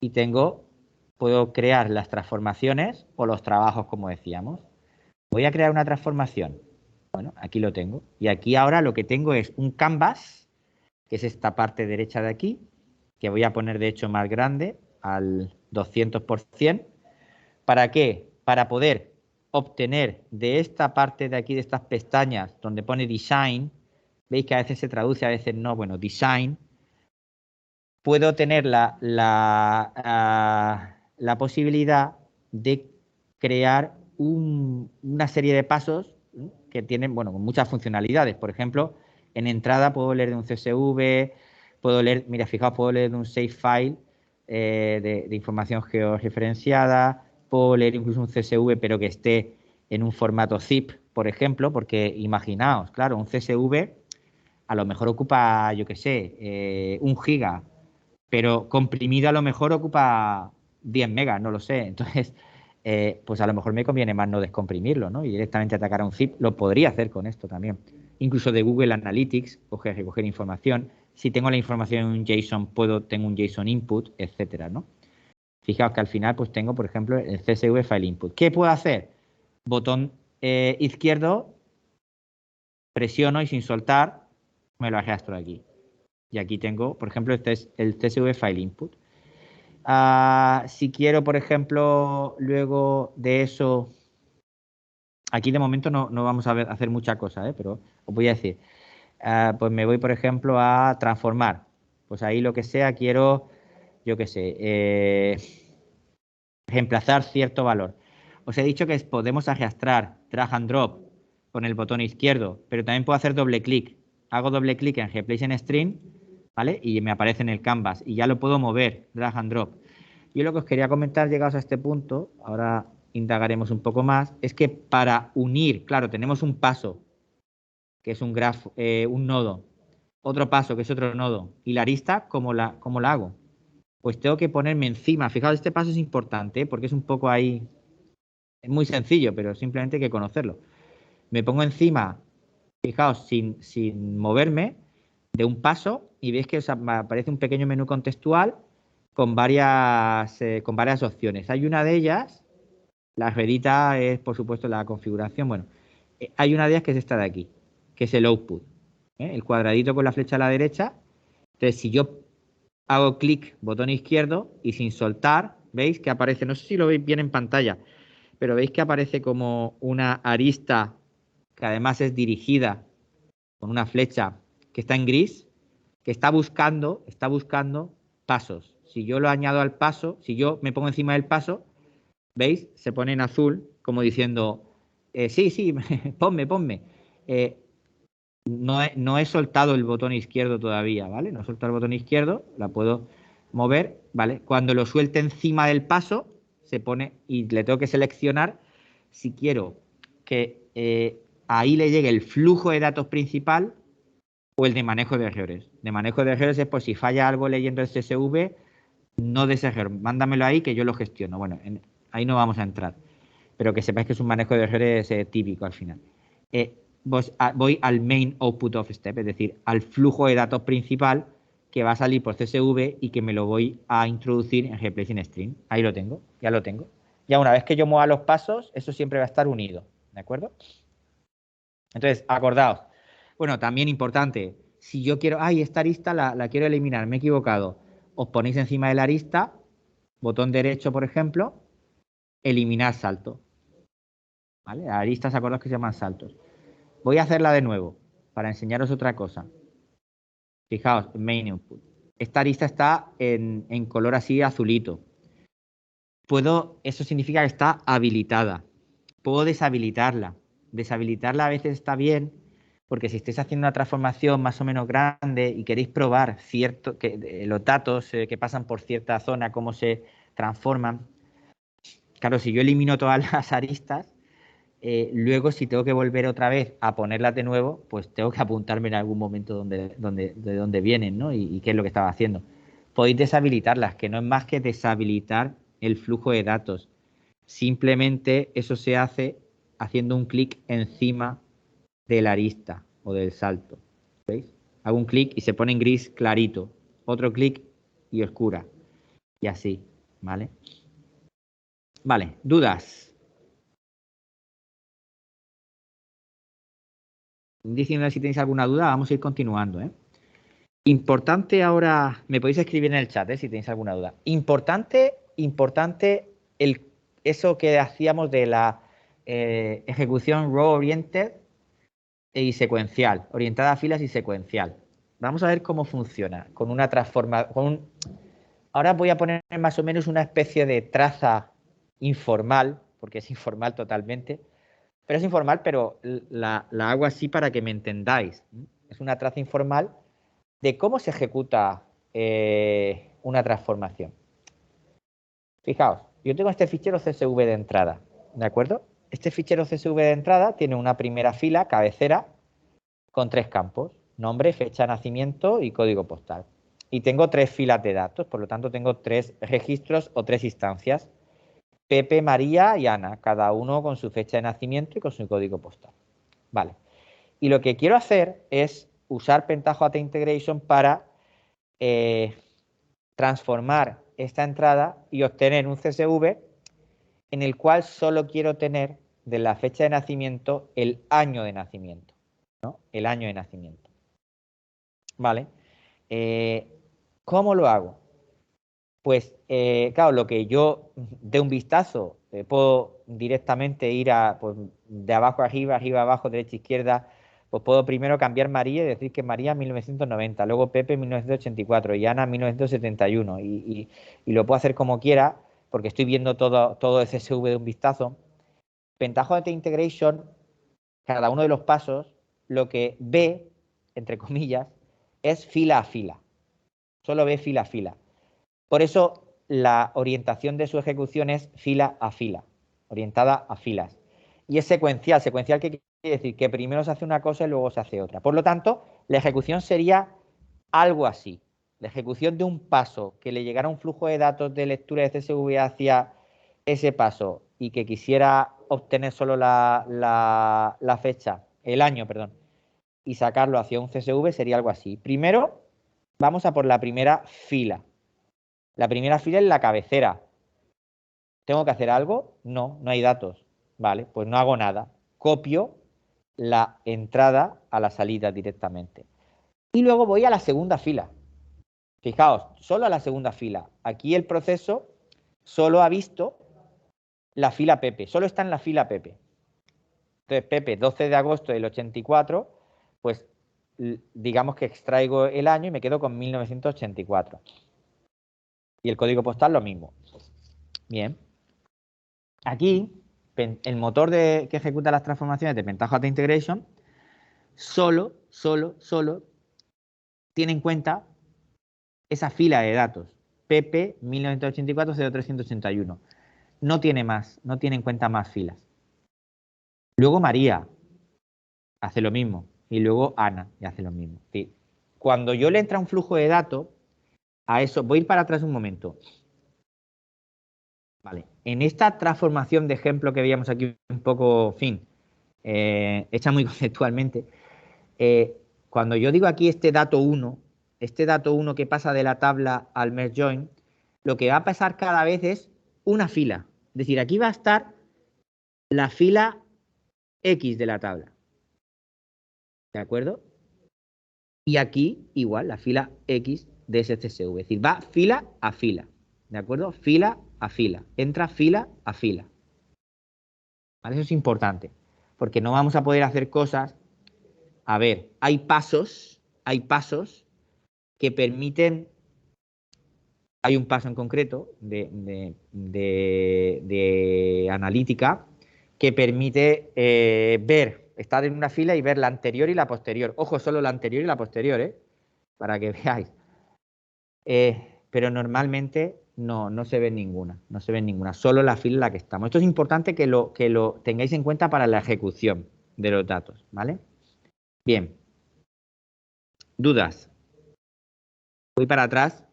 y puedo crear las transformaciones o los trabajos, como decíamos. Voy a crear una transformación. Bueno, aquí lo tengo. Y aquí ahora lo que tengo es un canvas, que es esta parte derecha de aquí, que voy a poner de hecho más grande, al 200%. ¿Para qué? Para poder obtener de esta parte de aquí, de estas pestañas, donde pone Design, veis que a veces se traduce, a veces no, bueno, Design, puedo tener la posibilidad de crear una serie de pasos que tienen, bueno, muchas funcionalidades. Por ejemplo, en entrada puedo leer de un CSV, puedo leer, mira, fijaos, puedo leer de un save file de información georreferenciada, puedo leer incluso un CSV, pero que esté en un formato zip, por ejemplo, porque imaginaos, claro, un CSV a lo mejor ocupa, yo qué sé, 1 giga, pero comprimido a lo mejor ocupa 10 megas, no lo sé. Entonces, pues a lo mejor me conviene más no descomprimirlo, ¿no? Y directamente atacar a un zip. Lo podría hacer con esto también. Incluso de Google Analytics, recoger información. Si tengo la información en un JSON, tengo un JSON input, etcétera, ¿no? Fijaos que al final pues tengo, por ejemplo, el CSV File Input. ¿Qué puedo hacer? Botón izquierdo, presiono y sin soltar me lo arrastro aquí. Y aquí tengo, por ejemplo, este es el CSV File Input. Si quiero, por ejemplo, luego de eso, aquí de momento no vamos a hacer mucha cosa, pero os voy a decir, pues me voy, por ejemplo, a transformar. Pues ahí lo que sea, quiero, yo qué sé, reemplazar cierto valor. Os he dicho que podemos arrastrar, drag and drop con el botón izquierdo, pero también puedo hacer doble clic. Hago doble clic en Replace en String, ¿vale? Y me aparece en el canvas y ya lo puedo mover, drag and drop. Yo lo que os quería comentar, llegados a este punto, ahora indagaremos un poco más, es que para unir, claro, tenemos un paso, que es un grafo, un nodo, otro paso, que es otro nodo, y la arista, ¿cómo la hago? Pues tengo que ponerme encima. Fijaos, este paso es importante, porque es un poco ahí, es muy sencillo, pero simplemente hay que conocerlo. Me pongo encima, fijaos, sin moverme, de un paso, y veis que me aparece un pequeño menú contextual con varias opciones. Hay una de ellas, la ruedita es, por supuesto, la configuración. Bueno, hay una de ellas que es esta de aquí, que es el output, el cuadradito con la flecha a la derecha. Entonces, si yo hago clic, botón izquierdo, y sin soltar, veis que aparece, no sé si lo veis bien en pantalla, pero veis que aparece como una arista que además es dirigida con una flecha que está en gris, que está buscando pasos. Si yo lo añado al paso, si yo me pongo encima del paso, ¿veis? Se pone en azul, como diciendo, sí, ponme. No he soltado el botón izquierdo todavía, ¿vale? No he soltado el botón izquierdo, la puedo mover, ¿vale? Cuando lo suelte encima del paso, se pone y le tengo que seleccionar si quiero que ahí le llegue el flujo de datos principal o el de manejo de errores. De manejo de errores es por si falla algo leyendo el CSV, no des error, mándamelo ahí que yo lo gestiono. Bueno, ahí no vamos a entrar, pero que sepáis que es un manejo de errores típico al final. Voy al main output of step, es decir, al flujo de datos principal que va a salir por CSV y que me lo voy a introducir en replacing string. Ahí lo tengo, ya lo tengo. Ya una vez que yo mueva los pasos, eso siempre va a estar unido, ¿de acuerdo? Entonces, acordaos. Bueno, también importante, si yo quiero, esta arista la quiero eliminar, me he equivocado. Os ponéis encima de la arista, botón derecho, por ejemplo, eliminar salto. ¿Vale? Las aristas, acordaos que se llaman saltos. Voy a hacerla de nuevo para enseñaros otra cosa. Fijaos, main input. Esta arista está en color así azulito. Eso significa que está habilitada. Puedo deshabilitarla. Deshabilitarla a veces está bien, porque si estáis haciendo una transformación más o menos grande y queréis probar los datos que pasan por cierta zona, cómo se transforman. Claro, si yo elimino todas las aristas, luego si tengo que volver otra vez a ponerlas de nuevo, pues tengo que apuntarme en algún momento de dónde vienen, ¿no? Y qué es lo que estaba haciendo. Podéis deshabilitarlas, que no es más que deshabilitar el flujo de datos. Simplemente eso se hace haciendo un clic encima de la arista o del salto. ¿Veis? Hago un clic y se pone en gris clarito. Otro clic y oscura. Y así, ¿vale? Vale, ¿dudas? Diciendo si tenéis alguna duda, vamos a ir continuando, ¿eh? Importante ahora, me podéis escribir en el chat, si tenéis alguna duda. Importante eso que hacíamos de la ejecución row oriented y secuencial, orientada a filas y secuencial. Vamos a ver cómo funciona con una transformación. Ahora voy a poner más o menos una especie de traza informal, porque es informal totalmente, pero es informal, pero la hago así para que me entendáis. Es una traza informal de cómo se ejecuta una transformación. Fijaos, yo tengo este fichero CSV de entrada, ¿de acuerdo? Este fichero CSV de entrada tiene una primera fila, cabecera, con 3 campos, nombre, fecha de nacimiento y código postal. Y tengo 3 filas de datos, por lo tanto tengo 3 registros o 3 instancias. Pepe, María y Ana, cada uno con su fecha de nacimiento y con su código postal. Vale. Y lo que quiero hacer es usar Pentaho Data Integration para transformar esta entrada y obtener un CSV en el cual solo quiero tener de la fecha de nacimiento el año de nacimiento, ¿no? El año de nacimiento. ¿Vale? ¿Cómo lo hago? Pues, claro, lo que yo de un vistazo puedo directamente ir pues, de abajo a arriba, arriba a abajo, derecha a izquierda, pues puedo primero cambiar María y decir que María 1990, luego Pepe 1984 y Ana 1971 y lo puedo hacer como quiera porque estoy viendo todo ese CSV de un vistazo. Pentaho Data Integration, cada uno de los pasos, lo que ve, entre comillas, es fila a fila. Solo ve fila a fila. Por eso la orientación de su ejecución es fila a fila, orientada a filas. Y es secuencial. ¿Secuencial qué quiere decir? Que primero se hace una cosa y luego se hace otra. Por lo tanto, la ejecución sería algo así. La ejecución de un paso que le llegara un flujo de datos de lectura de CSV hacia ese paso y que quisiera obtener solo la fecha, el año, perdón, y sacarlo hacia un CSV sería algo así. Primero, vamos a por la primera fila. La primera fila es la cabecera. ¿Tengo que hacer algo? No, no hay datos. Vale, pues no hago nada. Copio la entrada a la salida directamente. Y luego voy a la segunda fila. Fijaos, solo a la segunda fila. Aquí el proceso solo ha visto la fila Pepe. Solo está en la fila Pepe. Entonces, Pepe, 12 de agosto del 84, pues digamos que extraigo el año y me quedo con 1984. Y el código postal lo mismo. Bien. Aquí, el motor que ejecuta las transformaciones de Pentaho Data Integration solo tiene en cuenta esa fila de datos. PP 1984-0381. No tiene más, no tiene en cuenta más filas. Luego María. hace lo mismo. Y luego Ana, y hace lo mismo. Sí. Cuando yo le entra un flujo de datos, a eso, voy a ir para atrás un momento. Vale. En esta transformación de ejemplo que veíamos aquí un poco, fin, hecha muy conceptualmente, cuando yo digo aquí este dato 1 que pasa de la tabla al merge join, lo que va a pasar cada vez es una fila. Es decir, aquí va a estar la fila X de la tabla. ¿De acuerdo? Y aquí igual, la fila X de ese CSV. Es decir, va fila a fila. ¿De acuerdo? Fila a fila. Entra fila a fila. ¿Vale? Eso es importante. Porque no vamos a poder hacer cosas. A ver, hay pasos que permiten. Hay un paso en concreto de analítica que permite ver, estar en una fila y ver la anterior y la posterior. Ojo, solo la anterior y la posterior, para que veáis. Pero normalmente no se ve ninguna, solo la fila en la que estamos. Esto es importante que lo tengáis en cuenta para la ejecución de los datos, ¿vale? Bien. ¿Dudas? Voy para atrás.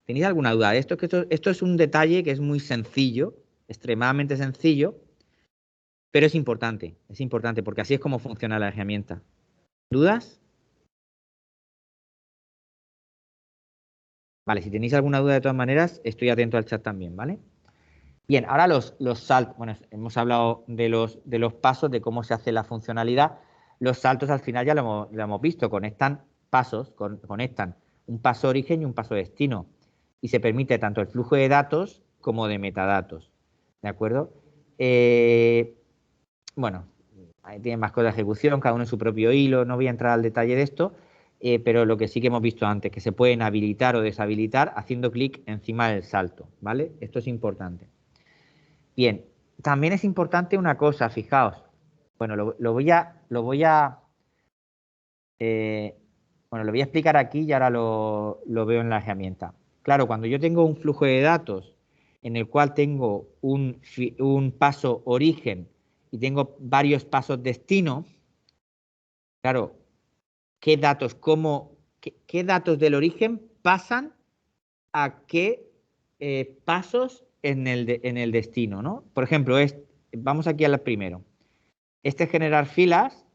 ¿Tenéis alguna duda de esto? Esto es un detalle que es muy sencillo, extremadamente sencillo, pero es importante porque así es como funciona la herramienta. ¿Dudas? Vale, si tenéis alguna duda de todas maneras, estoy atento al chat también, ¿vale? Bien, ahora los saltos. Bueno, hemos hablado de los pasos, de cómo se hace la funcionalidad. Los saltos al final ya lo hemos visto, conectan un paso origen y un paso destino. Y se permite tanto el flujo de datos como de metadatos. ¿De acuerdo? Bueno, ahí tienen más cosas de ejecución, cada uno en su propio hilo. No voy a entrar al detalle de esto, pero lo que sí que hemos visto antes, que se pueden habilitar o deshabilitar haciendo clic encima del salto, ¿vale? Esto es importante. Bien, también es importante una cosa, fijaos. Bueno, lo voy a explicar aquí y ahora lo veo en la herramienta. Claro, cuando yo tengo un flujo de datos en el cual tengo un paso origen y tengo varios pasos destino, claro, ¿qué datos del origen pasan a qué pasos en el destino, ¿no? Por ejemplo, vamos aquí al primero. Este es generar filas,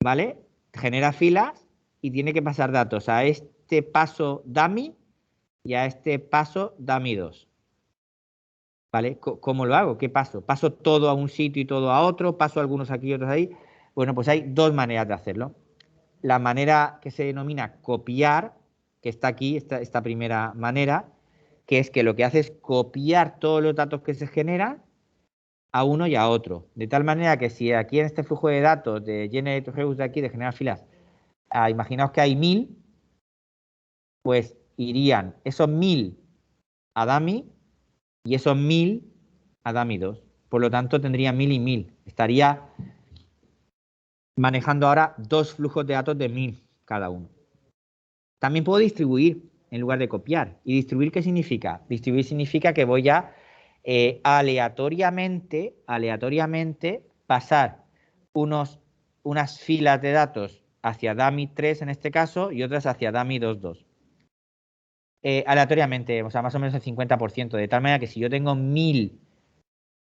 ¿vale? Genera filas y tiene que pasar datos a este paso dummy y a este paso dummy 2. ¿Vale? ¿Cómo lo hago? ¿Qué paso? ¿Paso todo a un sitio y todo a otro? ¿Paso algunos aquí y otros ahí? Bueno, pues hay dos maneras de hacerlo. La manera que se denomina copiar, que está aquí, esta primera manera, que es que lo que hace es copiar todos los datos que se generan a uno y a otro. De tal manera que si aquí en este flujo de datos de generate reuse de aquí, de generar filas, imaginaos que hay 1000, pues irían esos 1000 a dummy y esos 1000 a dummy 2. Por lo tanto, tendría 1000 y 1000. Estaría manejando ahora dos flujos de datos de 1000 cada uno. También puedo distribuir en lugar de copiar. ¿Y distribuir qué significa? Distribuir significa que voy a aleatoriamente pasar unas filas de datos hacia dummy 3 en este caso y otras hacia dummy 2.2. Aleatoriamente, o sea, más o menos el 50%, de tal manera que si yo tengo 1000,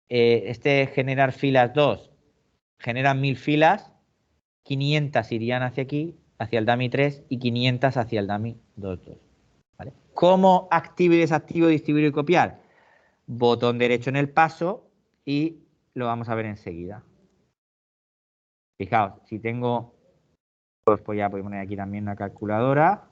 este generar filas 2 genera 1000 filas, 500 irían hacia aquí, hacia el dummy 3 y 500 hacia el dummy 2.2. ¿Vale? ¿Cómo activo y desactivo, distribuir y copiar? Botón derecho en el paso y lo vamos a ver enseguida. Fijaos, si tengo, pues ya voy a poner aquí también una calculadora.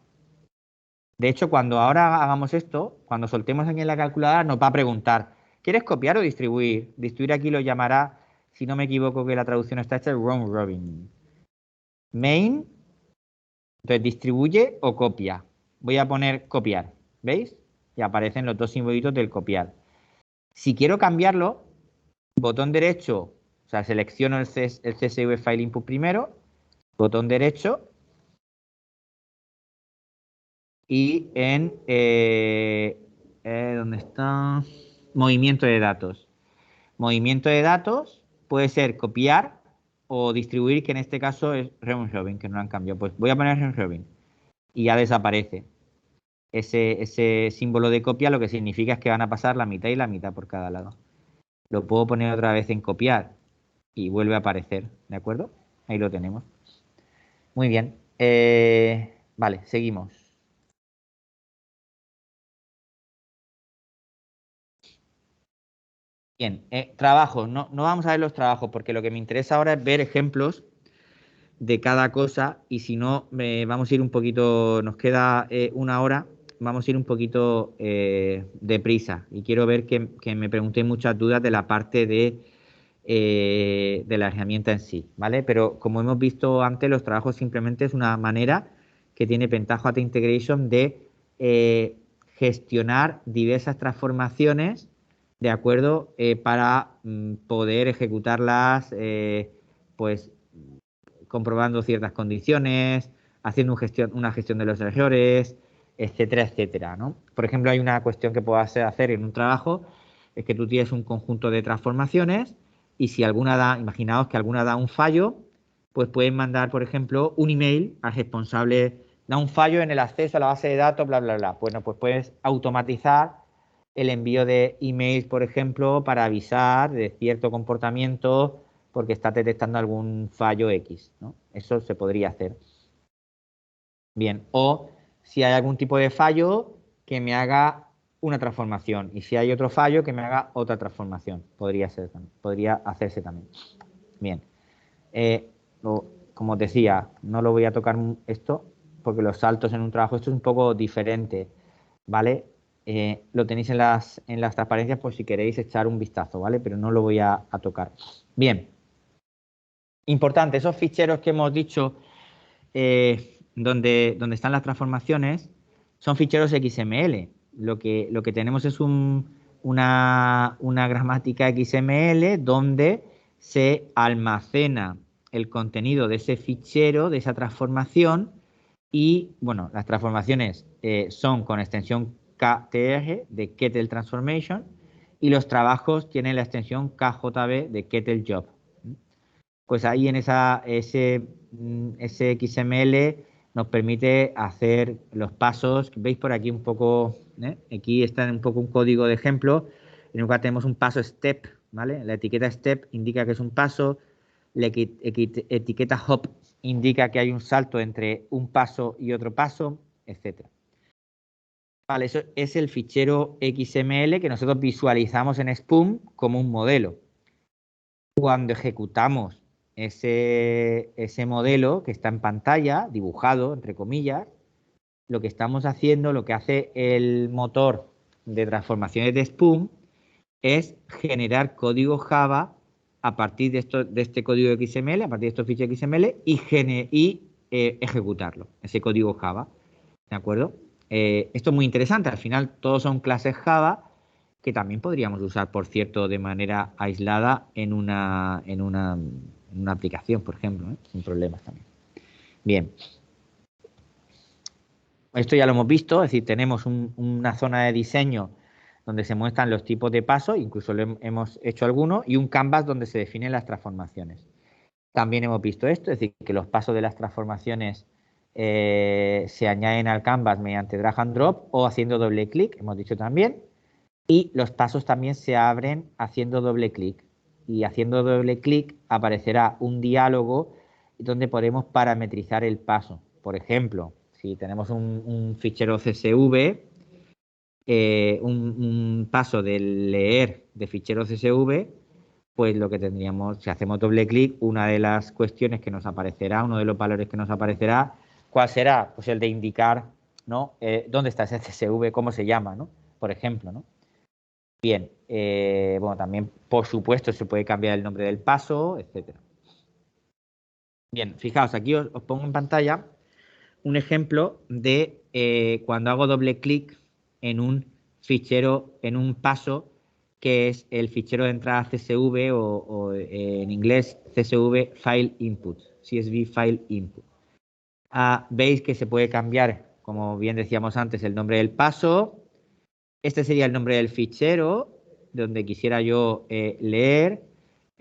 De hecho, cuando ahora hagamos esto, cuando soltemos aquí en la calculadora, nos va a preguntar, ¿quieres copiar o distribuir? Distribuir aquí lo llamará, si no me equivoco que la traducción está hecha, round robin. Main, entonces distribuye o copia. Voy a poner copiar, ¿veis? Y aparecen los dos simbolitos del copiar. Si quiero cambiarlo, botón derecho, o sea, selecciono el CSV File Input primero, botón derecho, y en, ¿dónde está? Movimiento de datos. Movimiento de datos puede ser copiar o distribuir, que en este caso es round robin, que no lo han cambiado. Pues voy a poner round robin y ya desaparece. Ese símbolo de copia lo que significa es que van a pasar la mitad y la mitad por cada lado. Lo puedo poner otra vez en copiar y vuelve a aparecer, ¿de acuerdo? Ahí lo tenemos. Muy bien. Vale, seguimos. Bien, trabajos. No vamos a ver los trabajos porque lo que me interesa ahora es ver ejemplos de cada cosa y si no, vamos a ir un poquito, nos queda una hora, vamos a ir un poquito deprisa y quiero ver que me preguntéis muchas dudas de la parte de la herramienta en sí, ¿vale? Pero como hemos visto antes, los trabajos simplemente es una manera que tiene Pentaho Data Integration de gestionar diversas transformaciones, ¿de acuerdo? Para poder ejecutarlas, pues comprobando ciertas condiciones, haciendo una gestión de los errores, etcétera, etcétera, ¿no? Por ejemplo, hay una cuestión que puedas hacer en un trabajo, es que tú tienes un conjunto de transformaciones y si alguna imaginaos que alguna da un fallo, pues pueden mandar, por ejemplo, un email al responsable, da un fallo en el acceso a la base de datos, bla, bla, bla. Bueno, pues puedes automatizar el envío de emails, por ejemplo, para avisar de cierto comportamiento porque está detectando algún fallo X, ¿no? Eso se podría hacer. Bien, o si hay algún tipo de fallo, que me haga una transformación. Y si hay otro fallo, que me haga otra transformación. Podría hacerse también. Bien. Como os decía, no lo voy a tocar esto, porque los saltos en un trabajo, esto es un poco diferente, ¿vale? Lo tenéis en las transparencias por si queréis echar un vistazo, ¿vale? Pero no lo voy a tocar. Bien. Importante, esos ficheros que hemos dicho donde están las transformaciones son ficheros XML. Lo que tenemos es una gramática XML donde se almacena el contenido de ese fichero, de esa transformación y, bueno, las transformaciones son con extensión KTR de Kettle Transformation y los trabajos tienen la extensión KJB de Kettle Job. Pues ahí en ese XML nos permite hacer los pasos. Veis por aquí un poco, aquí está un poco un código de ejemplo, en el cual tenemos un paso step, ¿vale? La etiqueta step indica que es un paso, la etiqueta hop indica que hay un salto entre un paso y otro paso, etc. Vale, eso es el fichero XML que nosotros visualizamos en Spoon como un modelo. Cuando ejecutamos ese modelo que está en pantalla, dibujado, entre comillas, lo que estamos haciendo, lo que hace el motor de transformaciones de Spoon es generar código Java a partir de este código XML, a partir de estos ficheros XML y ejecutarlo, ese código Java. ¿De acuerdo? Esto es muy interesante. Al final todos son clases Java que también podríamos usar, por cierto, de manera aislada en una aplicación, por ejemplo, sin problemas también. Bien. Esto ya lo hemos visto, es decir, tenemos una zona de diseño donde se muestran los tipos de pasos, incluso hemos hecho algunos, y un canvas donde se definen las transformaciones. También hemos visto esto, es decir, que los pasos de las transformaciones se añaden al canvas mediante drag and drop o haciendo doble clic, hemos dicho también. Y los pasos también se abren haciendo doble clic. Y haciendo doble clic aparecerá un diálogo donde podemos parametrizar el paso. Por ejemplo, si tenemos un fichero CSV, un paso de leer de fichero CSV, pues lo que tendríamos, si hacemos doble clic, una de las cuestiones que nos aparecerá, uno de los valores que nos aparecerá, ¿cuál será? Pues el de indicar, ¿no? ¿Dónde está ese CSV? ¿Cómo se llama? ¿No? Por ejemplo, ¿no? Bien, bueno, también, por supuesto, se puede cambiar el nombre del paso, etcétera. Bien, fijaos, aquí os pongo en pantalla un ejemplo de cuando hago doble clic en un fichero, en un paso, que es el fichero de entrada CSV o en inglés CSV File Input, CSV File Input. Veis que se puede cambiar, como bien decíamos antes, el nombre del paso. Este sería el nombre del fichero donde quisiera yo leer.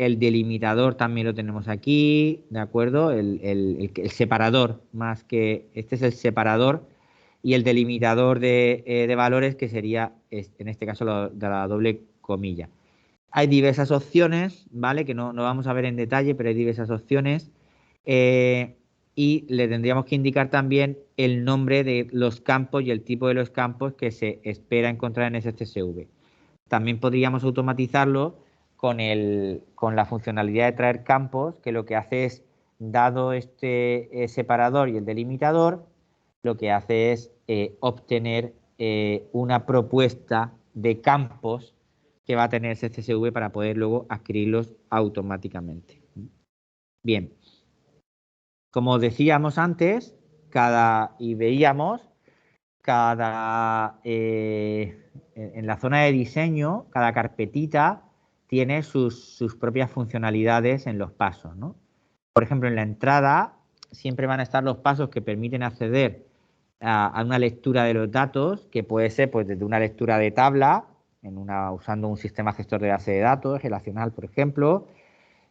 El delimitador también lo tenemos aquí, ¿de acuerdo? El separador, más que este es el separador, y el delimitador de valores, que sería, en este caso, de la doble comilla. Hay diversas opciones, ¿vale? Que no vamos a ver en detalle, pero hay diversas opciones. Y le tendríamos que indicar también el nombre de los campos y el tipo de los campos que se espera encontrar en SCSV. También podríamos automatizarlo con la funcionalidad de traer campos, que lo que hace es, dado este separador y el delimitador, lo que hace es obtener una propuesta de campos que va a tener CSV para poder luego adquirirlos automáticamente. Bien, como decíamos antes, y veíamos, en la zona de diseño, cada carpetita tiene sus propias funcionalidades en los pasos, ¿no? Por ejemplo, en la entrada siempre van a estar los pasos que permiten acceder a una lectura de los datos, que puede ser pues, desde una lectura de tabla, usando un sistema gestor de base de datos relacional, por ejemplo,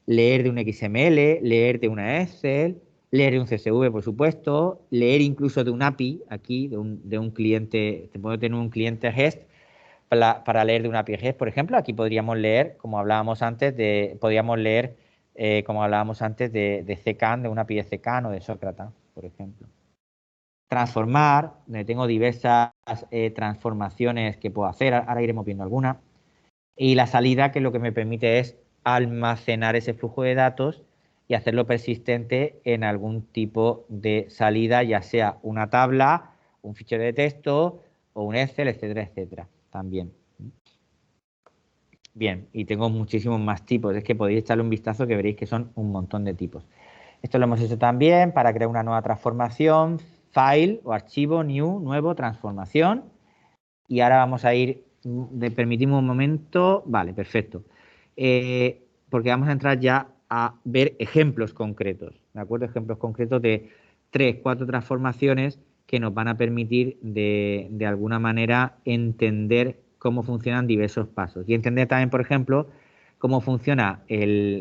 leer de un XML, leer de una Excel, leer de un CSV, por supuesto, leer incluso de un API, aquí, de un cliente, te puedo tener un cliente GEST para leer de una API GEST, por ejemplo. Aquí podríamos leer, como hablábamos antes, de CKAN, de una API de CKAN o de Sócrates, por ejemplo. Transformar, donde tengo diversas transformaciones que puedo hacer, ahora iremos viendo algunas. Y la salida, que lo que me permite es almacenar ese flujo de datos y hacerlo persistente en algún tipo de salida, ya sea una tabla, un fichero de texto o un Excel, etcétera, etcétera, también. Bien, y tengo muchísimos más tipos, es que podéis echarle un vistazo que veréis que son un montón de tipos. Esto lo hemos hecho también para crear una nueva transformación, file o archivo, new, nuevo, transformación. Y ahora vamos a ir, permitimos un momento, vale, perfecto. Porque vamos a entrar ya a ver ejemplos concretos, ¿de acuerdo? Ejemplos concretos de 3, 4 transformaciones que nos van a permitir de alguna manera entender cómo funcionan diversos pasos. Y entender también, por ejemplo, cómo funciona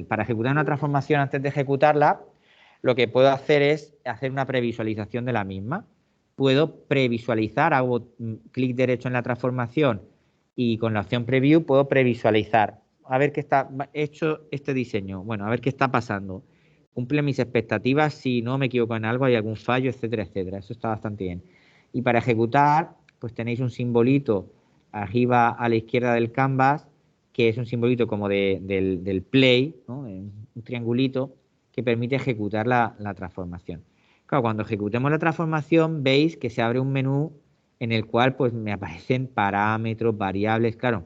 para ejecutar una transformación. Antes de ejecutarla, lo que puedo hacer es hacer una previsualización de la misma. Puedo previsualizar, hago clic derecho en la transformación y con la opción Preview puedo previsualizar. A ver qué está hecho este diseño. Bueno, a ver qué está pasando. Cumple mis expectativas, si no me equivoco en algo, hay algún fallo, etcétera, etcétera. Eso está bastante bien. Y para ejecutar, pues tenéis un simbolito arriba a la izquierda del canvas, que es un simbolito como del play, ¿no? Un triangulito que permite ejecutar la transformación. Claro, cuando ejecutemos la transformación, veis que se abre un menú en el cual pues me aparecen parámetros, variables. Claro,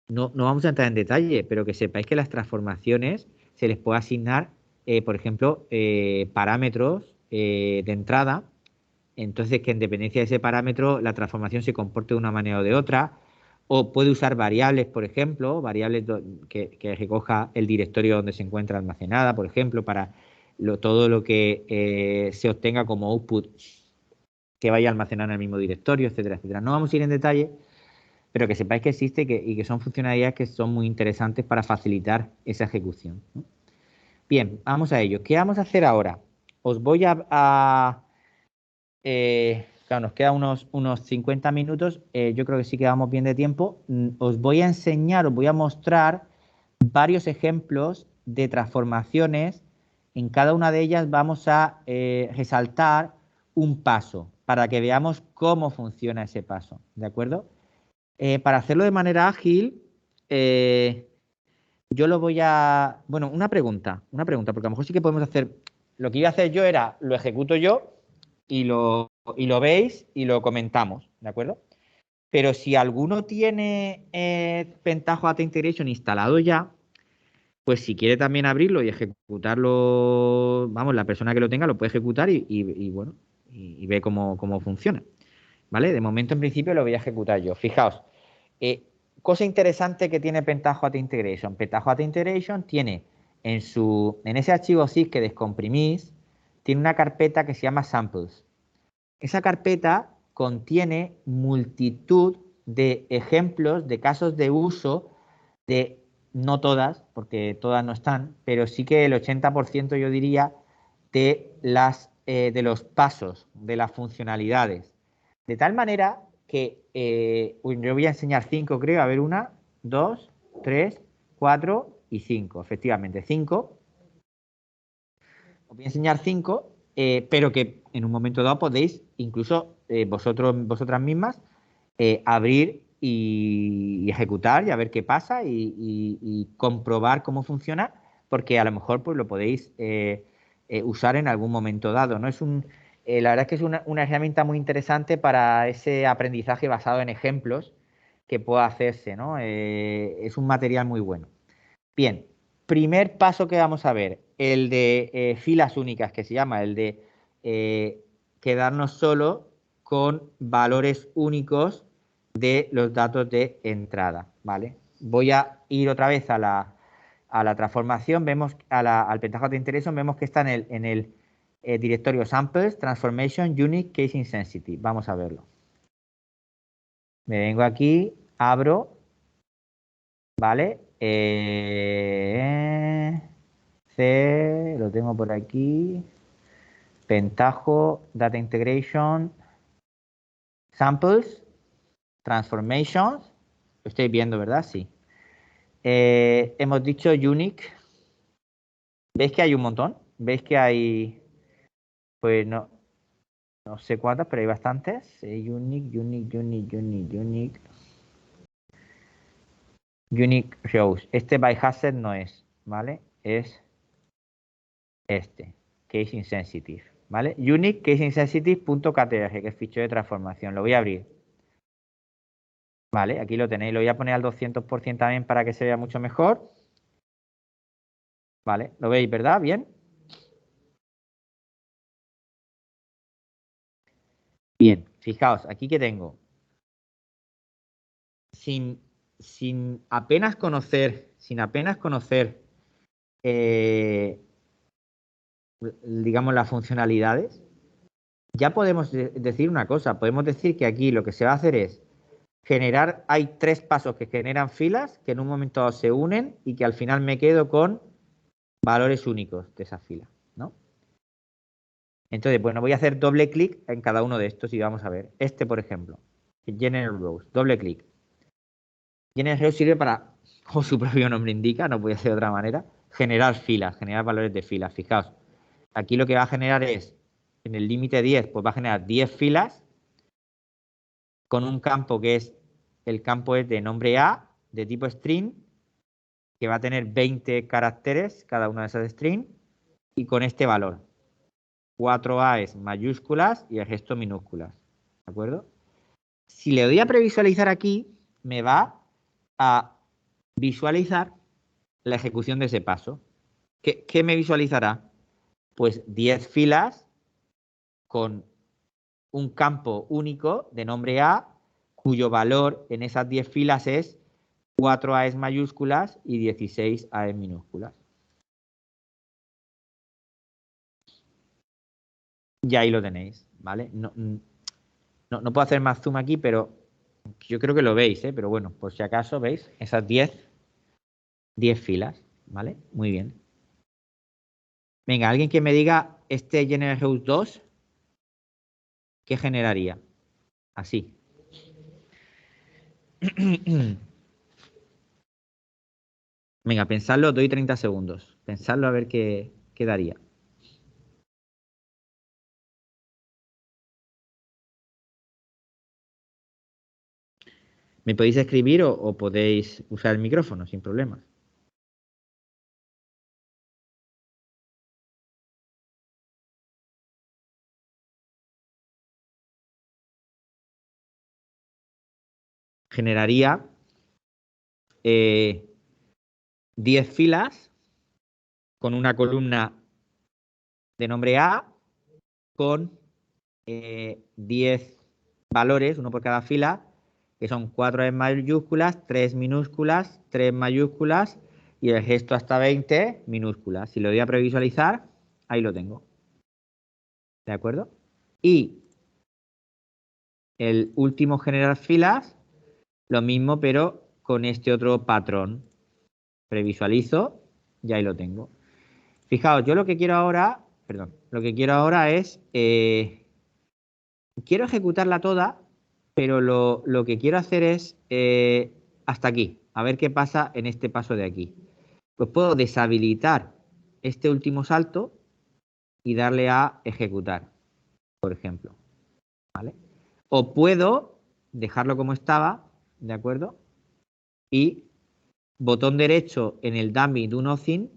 no vamos a entrar en detalle, pero que sepáis que las transformaciones se les puede asignar, por ejemplo, parámetros de entrada. Entonces, que en dependencia de ese parámetro, la transformación se comporte de una manera o de otra. O puede usar variables, por ejemplo, variables que recoja el directorio donde se encuentra almacenada, por ejemplo, para todo lo que se obtenga como output que vaya almacenado en el mismo directorio, etcétera, etcétera. No vamos a ir en detalle, pero que sepáis que existe y que son funcionalidades que son muy interesantes para facilitar esa ejecución, ¿no? Bien, vamos a ello. ¿Qué vamos a hacer ahora? Os voy claro, nos quedan unos 50 minutos. Yo creo que sí que vamos bien de tiempo. Os voy a enseñar, os voy a mostrar varios ejemplos de transformaciones. En cada una de ellas vamos a resaltar un paso para que veamos cómo funciona ese paso, ¿de acuerdo? Para hacerlo de manera ágil, yo lo voy a... Bueno, una pregunta, porque a lo mejor sí que podemos hacer... Lo que iba a hacer yo era, lo ejecuto yo y lo veis y lo comentamos, ¿de acuerdo? Pero si alguno tiene Pentaho Data Integration instalado ya, pues si quiere también abrirlo y ejecutarlo, vamos, la persona que lo tenga lo puede ejecutar y bueno, y ve cómo funciona, ¿vale? De momento, en principio, lo voy a ejecutar yo. Fijaos, cosa interesante que tiene Pentaho Data Integration. Pentaho Data Integration tiene en ese archivo zip que descomprimís, tiene una carpeta que se llama samples. Esa carpeta contiene multitud de ejemplos de casos de uso de no todas, porque todas no están, pero sí que el 80% yo diría de los pasos, de las funcionalidades. De tal manera que yo voy a enseñar 5, creo. A ver, 1, 2, 3, 4 y 5. Efectivamente, 5. Os voy a enseñar 5, pero que en un momento dado podéis, incluso vosotras mismas, abrir y ejecutar y a ver qué pasa y comprobar cómo funciona, porque a lo mejor pues lo podéis usar en algún momento dado, ¿no? La verdad es que es una herramienta muy interesante para ese aprendizaje basado en ejemplos que pueda hacerse, ¿no? Es un material muy bueno. Bien, primer paso que vamos a ver, el de filas únicas, que se llama, el de quedarnos solo con valores únicos de los datos de entrada, ¿vale? Voy a ir otra vez a la transformación, vemos al pentajo de interés, vemos que está en el directorio samples, transformation, unique, case insensitive. Vamos a verlo. Me vengo aquí, abro, ¿vale? C, lo tengo por aquí. Pentaho, Data Integration, Samples, Transformations. Lo estáis viendo, ¿verdad? Sí. Hemos dicho Unique. ¿Veis que hay un montón? ¿Veis que hay, pues no sé cuántas, pero hay bastantes? Unique, Unique rows. Este by hazard no es, ¿vale? Es este, case insensitive, ¿vale? Unique case insensitive.ktr, que es fichero de transformación. Lo voy a abrir. Vale, aquí lo tenéis. Lo voy a poner al 200% también para que se vea mucho mejor. Vale, lo veis, ¿verdad? Bien. Bien, fijaos, aquí que tengo. Sin apenas conocer, digamos, las funcionalidades, ya podemos decir una cosa. Podemos decir que aquí lo que se va a hacer es generar, hay 3 pasos que generan filas que en un momento dado se unen y que al final me quedo con valores únicos de esa fila, ¿no? Entonces, bueno, voy a hacer doble clic en cada uno de estos y vamos a ver. Este, por ejemplo, General Rows, doble clic. General Rows sirve para, como su propio nombre indica, no puede ser de otra manera, generar filas, generar valores de filas. Fijaos, aquí lo que va a generar es, en el límite 10, pues va a generar 10 filas con un campo que es, el campo es de nombre A, de tipo string, que va a tener 20 caracteres, cada una de esas string, y con este valor. 4A es mayúsculas y el resto minúsculas. ¿De acuerdo? Si le doy a previsualizar aquí, me va a visualizar la ejecución de ese paso. ¿Qué me visualizará? Pues 10 filas con un campo único de nombre A, cuyo valor en esas 10 filas es 4A es mayúsculas y 16A es minúsculas. Y ahí lo tenéis, ¿vale? No puedo hacer más zoom aquí, pero yo creo que lo veis, ¿eh? Pero bueno, por si acaso veis esas 10 filas, ¿vale? Muy bien. Venga, alguien que me diga este General House 2, ¿qué generaría? Así. Venga, pensadlo, doy 30 segundos. Pensadlo a ver qué daría. Me podéis escribir o podéis usar el micrófono sin problemas. Generaría 10 filas con una columna de nombre A con 10 valores, uno por cada fila, que son 4 en mayúsculas, 3 minúsculas, 3 mayúsculas y el resto hasta 20 minúsculas. Si lo voy a previsualizar, ahí lo tengo. ¿De acuerdo? Y el último generar filas, lo mismo, pero con este otro patrón. previsualizo y ahí lo tengo. Fijaos, yo lo que quiero ahora, perdón, lo que quiero ahora es, quiero ejecutarla toda, pero lo que quiero hacer es hasta aquí, a ver qué pasa en este paso de aquí. Pues puedo deshabilitar este último salto y darle a ejecutar, por ejemplo, ¿vale? O puedo dejarlo como estaba, ¿de acuerdo? Y botón derecho en el dummy do nothing,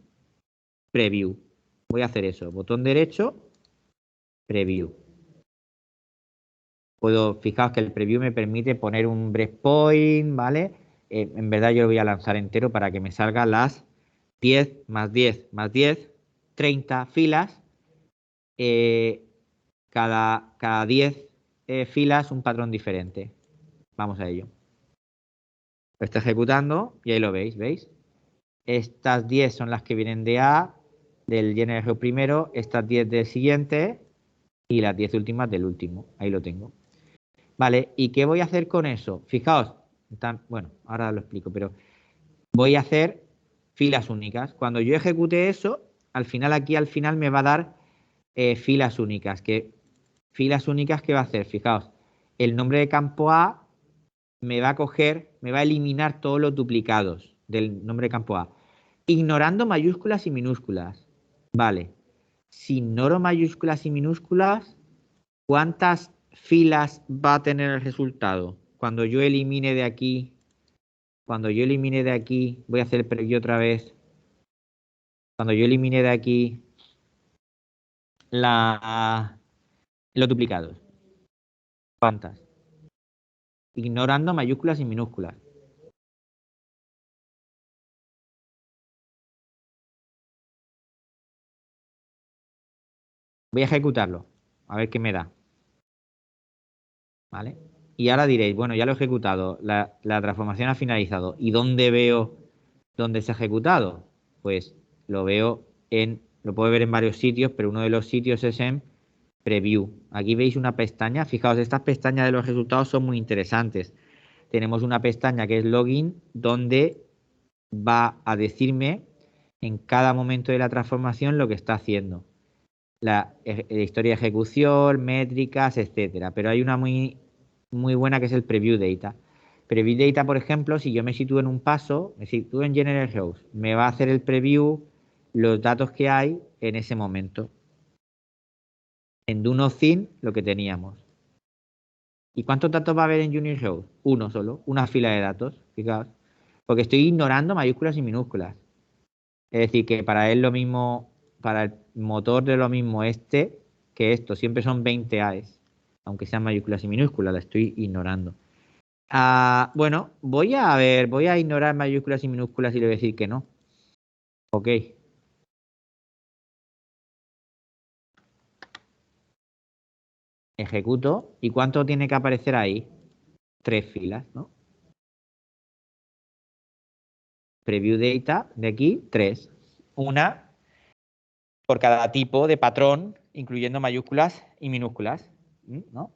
preview. Voy a hacer eso, botón derecho, preview. Puedo, fijaos que el preview me permite poner un breakpoint, ¿vale? En verdad yo lo voy a lanzar entero para que me salgan las 10 más 10 más 10, 30 filas. Cada 10 filas un patrón diferente. Vamos a ello. Lo está ejecutando y ahí lo veis, ¿veis? Estas 10 son las que vienen de A, del GNRG primero, estas 10 del siguiente y las 10 últimas del último. Ahí lo tengo. Vale, ¿y qué voy a hacer con eso? Fijaos, bueno, ahora lo explico, pero voy a hacer filas únicas. Cuando yo ejecute eso, al final aquí al final me va a dar filas únicas. Filas únicas, ¿qué va a hacer? Fijaos, el nombre de campo A me va a coger, me va a eliminar todos los duplicados del nombre de campo A, ignorando mayúsculas y minúsculas. Vale, si ignoro mayúsculas y minúsculas, ¿cuántas filas va a tener el resultado? Cuando yo elimine de aquí, voy a hacer el preview otra vez. Cuando yo elimine de aquí los duplicados, ¿cuántas? Ignorando mayúsculas y minúsculas. Voy a ejecutarlo, a ver qué me da. ¿Vale? Y ahora diréis, bueno, ya lo he ejecutado, la transformación ha finalizado. ¿Y dónde veo dónde se ha ejecutado? Pues lo puedo ver en varios sitios, pero uno de los sitios es en Preview. Aquí veis una pestaña, fijaos, estas pestañas de los resultados son muy interesantes. Tenemos una pestaña que es Login, donde va a decirme en cada momento de la transformación lo que está haciendo. La historia de ejecución, métricas, etcétera. Pero hay una muy buena que es el Preview Data. Preview Data, por ejemplo, si yo me sitúo en un paso, me sitúo en General House, me va a hacer el preview los datos que hay en ese momento. En Do Nothing, lo que teníamos. ¿Y cuántos datos va a haber en Junior House? Uno solo, una fila de datos, fijaos. Porque estoy ignorando mayúsculas y minúsculas. Es decir, que para él lo mismo, para el motor de lo mismo que esto, siempre son 20 AES, aunque sean mayúsculas y minúsculas, la estoy ignorando. Bueno, voy a ignorar mayúsculas y minúsculas y le voy a decir que no. Ok. Ejecuto. ¿Y cuánto tiene que aparecer ahí? 3 filas, ¿no? Preview data de aquí, 3. Una por cada tipo de patrón, incluyendo mayúsculas y minúsculas. ¿No?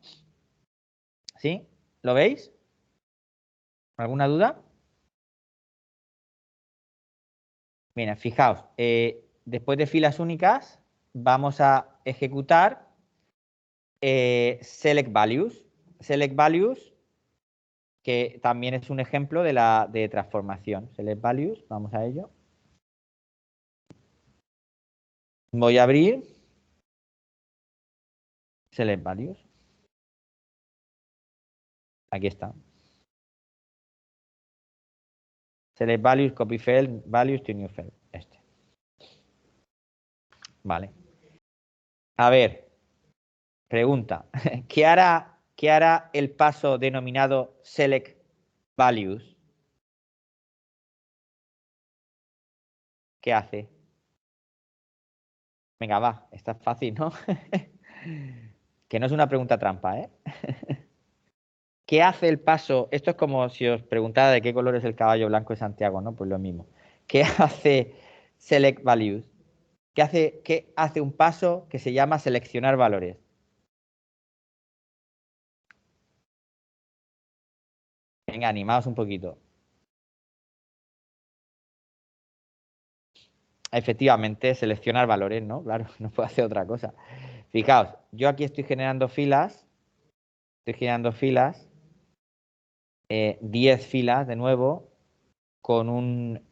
¿Sí? ¿Lo veis? ¿Alguna duda? Bien, fijaos, después de filas únicas, vamos a ejecutar select values. Select values, que también es un ejemplo de transformación. Select values, vamos a ello. Voy a abrir select values. Aquí está. Select values, copy field, values to new field. Este. Vale. A ver, pregunta. ¿Qué hará el paso denominado select values? ¿Qué hace? Venga, va, está fácil, ¿no? Que no es una pregunta trampa, ¿eh? ¿Qué hace el paso? Esto es como si os preguntara de qué color es el caballo blanco de Santiago, ¿no? Pues lo mismo. ¿Qué hace select values? ¿Qué hace un paso que se llama seleccionar valores? Venga, animaos un poquito. efectivamente seleccionar valores, ¿no? Claro, no puedo hacer otra cosa. Fijaos, yo aquí estoy generando filas, 10 filas de nuevo, con un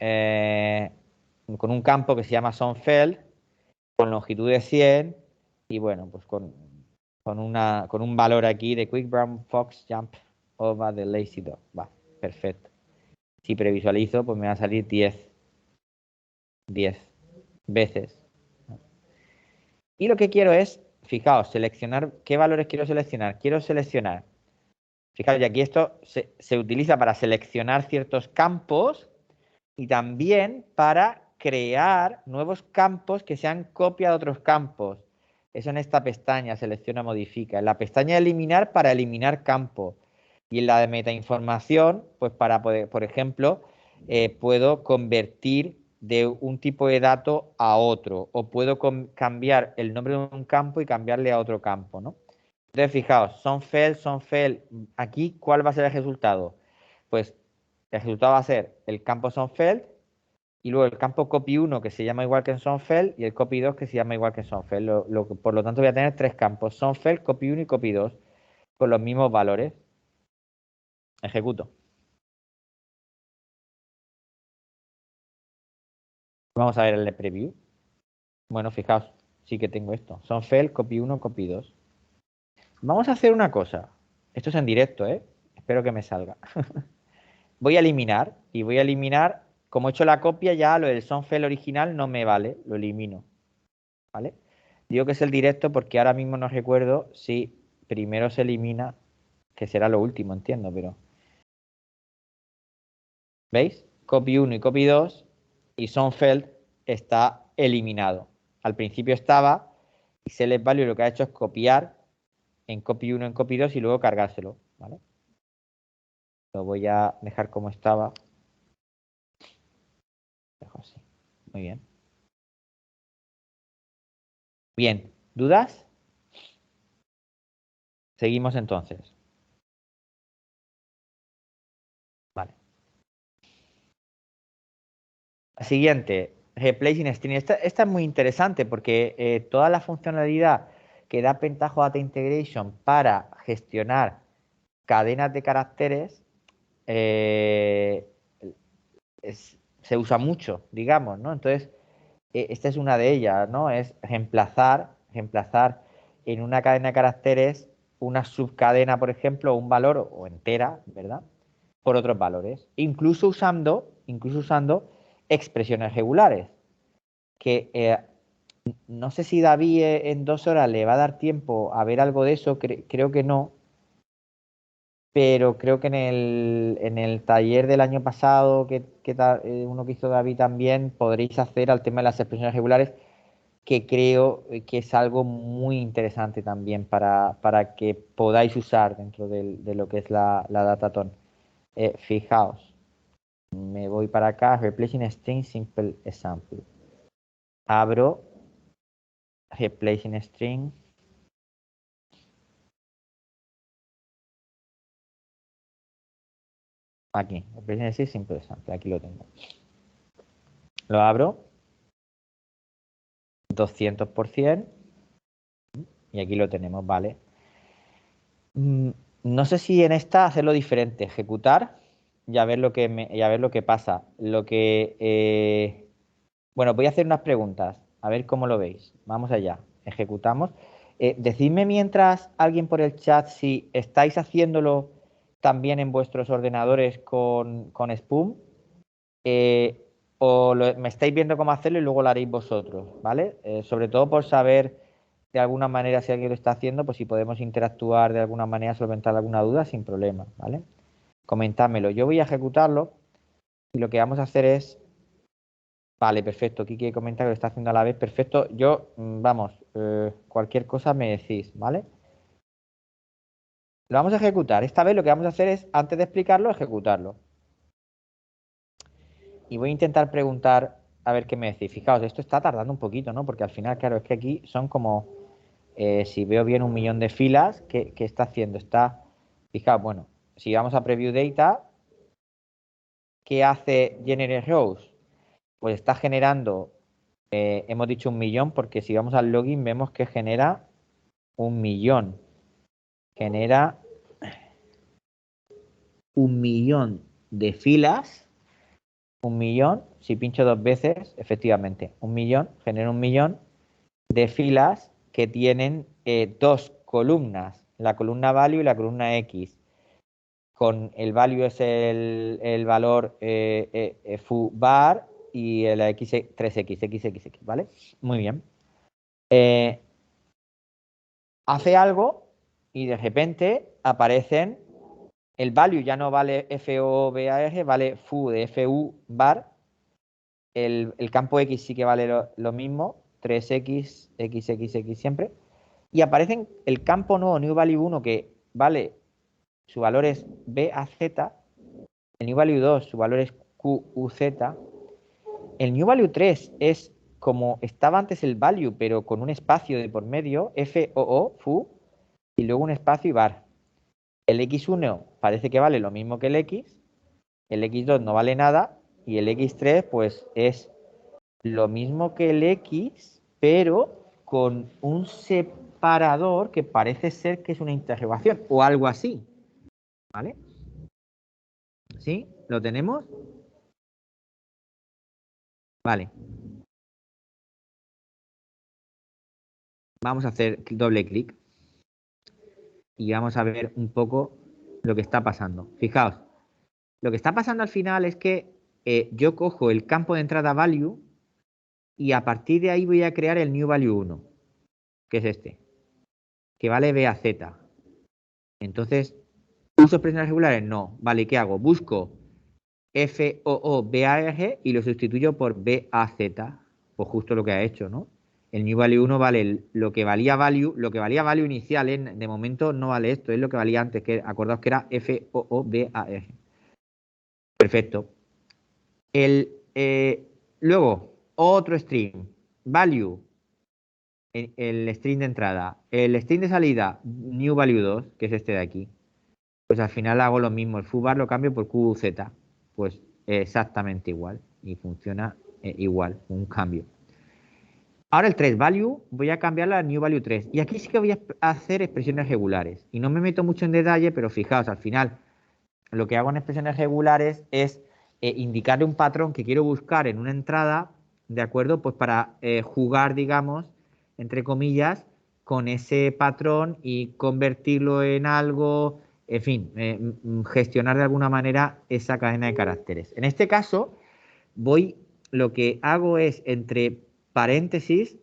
campo que se llama SonFeld, con longitud de 100 y bueno, pues con un valor aquí de Quick Brown Fox Jump over the Lazy Dog. Va, perfecto. Si previsualizo, pues me va a salir 10 veces. Y lo que quiero es, fijaos, seleccionar, ¿qué valores quiero seleccionar? Quiero seleccionar, fijaos, y aquí esto se utiliza para seleccionar ciertos campos y también para crear nuevos campos que sean copia de otros campos. Eso en esta pestaña, selecciona, modifica. En la pestaña de eliminar, para eliminar campos. Y en la de metainformación, pues para poder, por ejemplo, puedo convertir de un tipo de dato a otro. O puedo cambiar el nombre de un campo y cambiarle a otro campo, ¿no? Entonces, fijaos, SonFeld, aquí, ¿cuál va a ser el resultado? Pues el resultado va a ser el campo SonFeld y luego el campo copy1 que se llama igual que en SonFeld y el copy2 que se llama igual que en SonFeld. Por lo tanto, voy a tener tres campos, SonFeld, copy1 y copy2, con los mismos valores. Ejecuto. Vamos a ver el de preview. Bueno, fijaos, sí que tengo esto. SonFeld, copy1, copy2. Vamos a hacer una cosa. Esto es en directo, ¿eh? Espero que me salga. Voy a eliminar y voy a eliminar, como he hecho la copia, ya lo del SonFeld original no me vale, lo elimino. ¿Vale? Digo que es el directo porque ahora mismo no recuerdo si primero se elimina, que será lo último, entiendo, pero... ¿Veis? Copy 1 y copy 2 y SonFeld está eliminado. Al principio estaba y select value lo que ha hecho es copiar en copy 1 en copy 2 y luego cargárselo, ¿vale? Lo voy a dejar como estaba. Dejo así. Muy bien. Bien, ¿dudas? Seguimos entonces. Vale. Siguiente, Replacing String. Esta es muy interesante porque toda la funcionalidad que da Pentaho Data Integration para gestionar cadenas de caracteres se usa mucho, digamos, ¿no? Entonces, esta es una de ellas, ¿no? Es reemplazar en una cadena de caracteres una subcadena, por ejemplo, un valor o entera, ¿verdad? Por otros valores. Incluso usando expresiones regulares. Que no sé si David en 2 horas le va a dar tiempo a ver algo de eso, creo que no. Pero creo que en el taller del año pasado, uno que hizo David también, podréis hacer al tema de las expresiones regulares, que creo que es algo muy interesante también para que podáis usar dentro de lo que es la Dataton. Fijaos, me voy para acá, Replacing String Simple Example. Abro Replacing String. Aquí, Replacing String Simple Example, aquí lo tengo. Lo abro, 200%, y aquí lo tenemos, ¿vale? No sé si en esta hacerlo diferente, ejecutar y a ver lo que pasa. Bueno, voy a hacer unas preguntas, a ver cómo lo veis. Vamos allá, ejecutamos. Decidme mientras alguien por el chat si estáis haciéndolo también en vuestros ordenadores con Spoon o me estáis viendo cómo hacerlo y luego lo haréis vosotros, ¿vale? Sobre todo por saber de alguna manera si alguien lo está haciendo, pues si podemos interactuar de alguna manera, solventar alguna duda sin problema, ¿vale? Comentádmelo. Yo voy a ejecutarlo y lo que vamos a hacer es... Vale, perfecto. Kiki comenta que lo está haciendo a la vez. Perfecto. Yo, vamos, cualquier cosa me decís, ¿vale? Lo vamos a ejecutar. Esta vez lo que vamos a hacer es, antes de explicarlo, ejecutarlo. Y voy a intentar preguntar a ver qué me decís. Fijaos, esto está tardando un poquito, ¿no? Porque al final, claro, es que aquí son como, si veo bien, 1 millón de filas. ¿Qué está haciendo? Fijaos, bueno, si vamos a Preview Data, ¿qué hace Generate Rows? Pues está generando hemos dicho 1.000.000 porque si vamos al login vemos que genera 1.000.000. Genera 1.000.000 de filas. 1.000.000, si pincho 2 veces, efectivamente, 1.000.000 genera 1.000.000 de filas que tienen 2 columnas, la columna value y la columna x. Con el value es el valor foo bar y el x 3x, xxx, ¿vale? Muy bien. Hace algo y de repente aparecen, el value ya no vale foo bar, vale foo de fu bar. El campo x sí que vale lo mismo, 3x, xxx siempre. Y aparecen el campo nuevo, new value 1, que vale, su valor es BAZ. El new value 2, su valor es QUZ. El new value 3 es como estaba antes el value, pero con un espacio de por medio, FOO, FU, y luego un espacio y bar. El X1 parece que vale lo mismo que el X, el X2 no vale nada, y el X3 pues es lo mismo que el X, pero con un separador que parece ser que es una interrogación o algo así. ¿Vale? ¿Sí? ¿Lo tenemos? Vale. Vamos a hacer doble clic y vamos a ver un poco lo que está pasando. Fijaos, lo que está pasando al final es que yo cojo el campo de entrada value y a partir de ahí voy a crear el new value 1, que es este, que vale BAZ. Entonces, ¿uso expresiones regulares? No. Vale, ¿qué hago? Busco FOO-BAG y lo sustituyo por BAZ. Pues justo lo que ha hecho, ¿no? El new value 1 vale lo que valía value inicial, ¿eh? De momento no vale esto, es lo que valía antes, que acordaos que era FOO-BAG. Perfecto. Luego, otro string, value, el string de entrada. El string de salida, new value 2, que es este de aquí. Pues al final hago lo mismo, el foobar lo cambio por QZ. Pues exactamente igual y funciona igual, un cambio. Ahora el 3 value voy a cambiarla a new value 3 y aquí sí que voy a hacer expresiones regulares y no me meto mucho en detalle, pero fijaos, al final lo que hago en expresiones regulares es indicarle un patrón que quiero buscar en una entrada, ¿de acuerdo? Pues para jugar, digamos, entre comillas, con ese patrón y convertirlo en algo, en fin, gestionar de alguna manera esa cadena de caracteres. En este caso, lo que hago es entre paréntesis,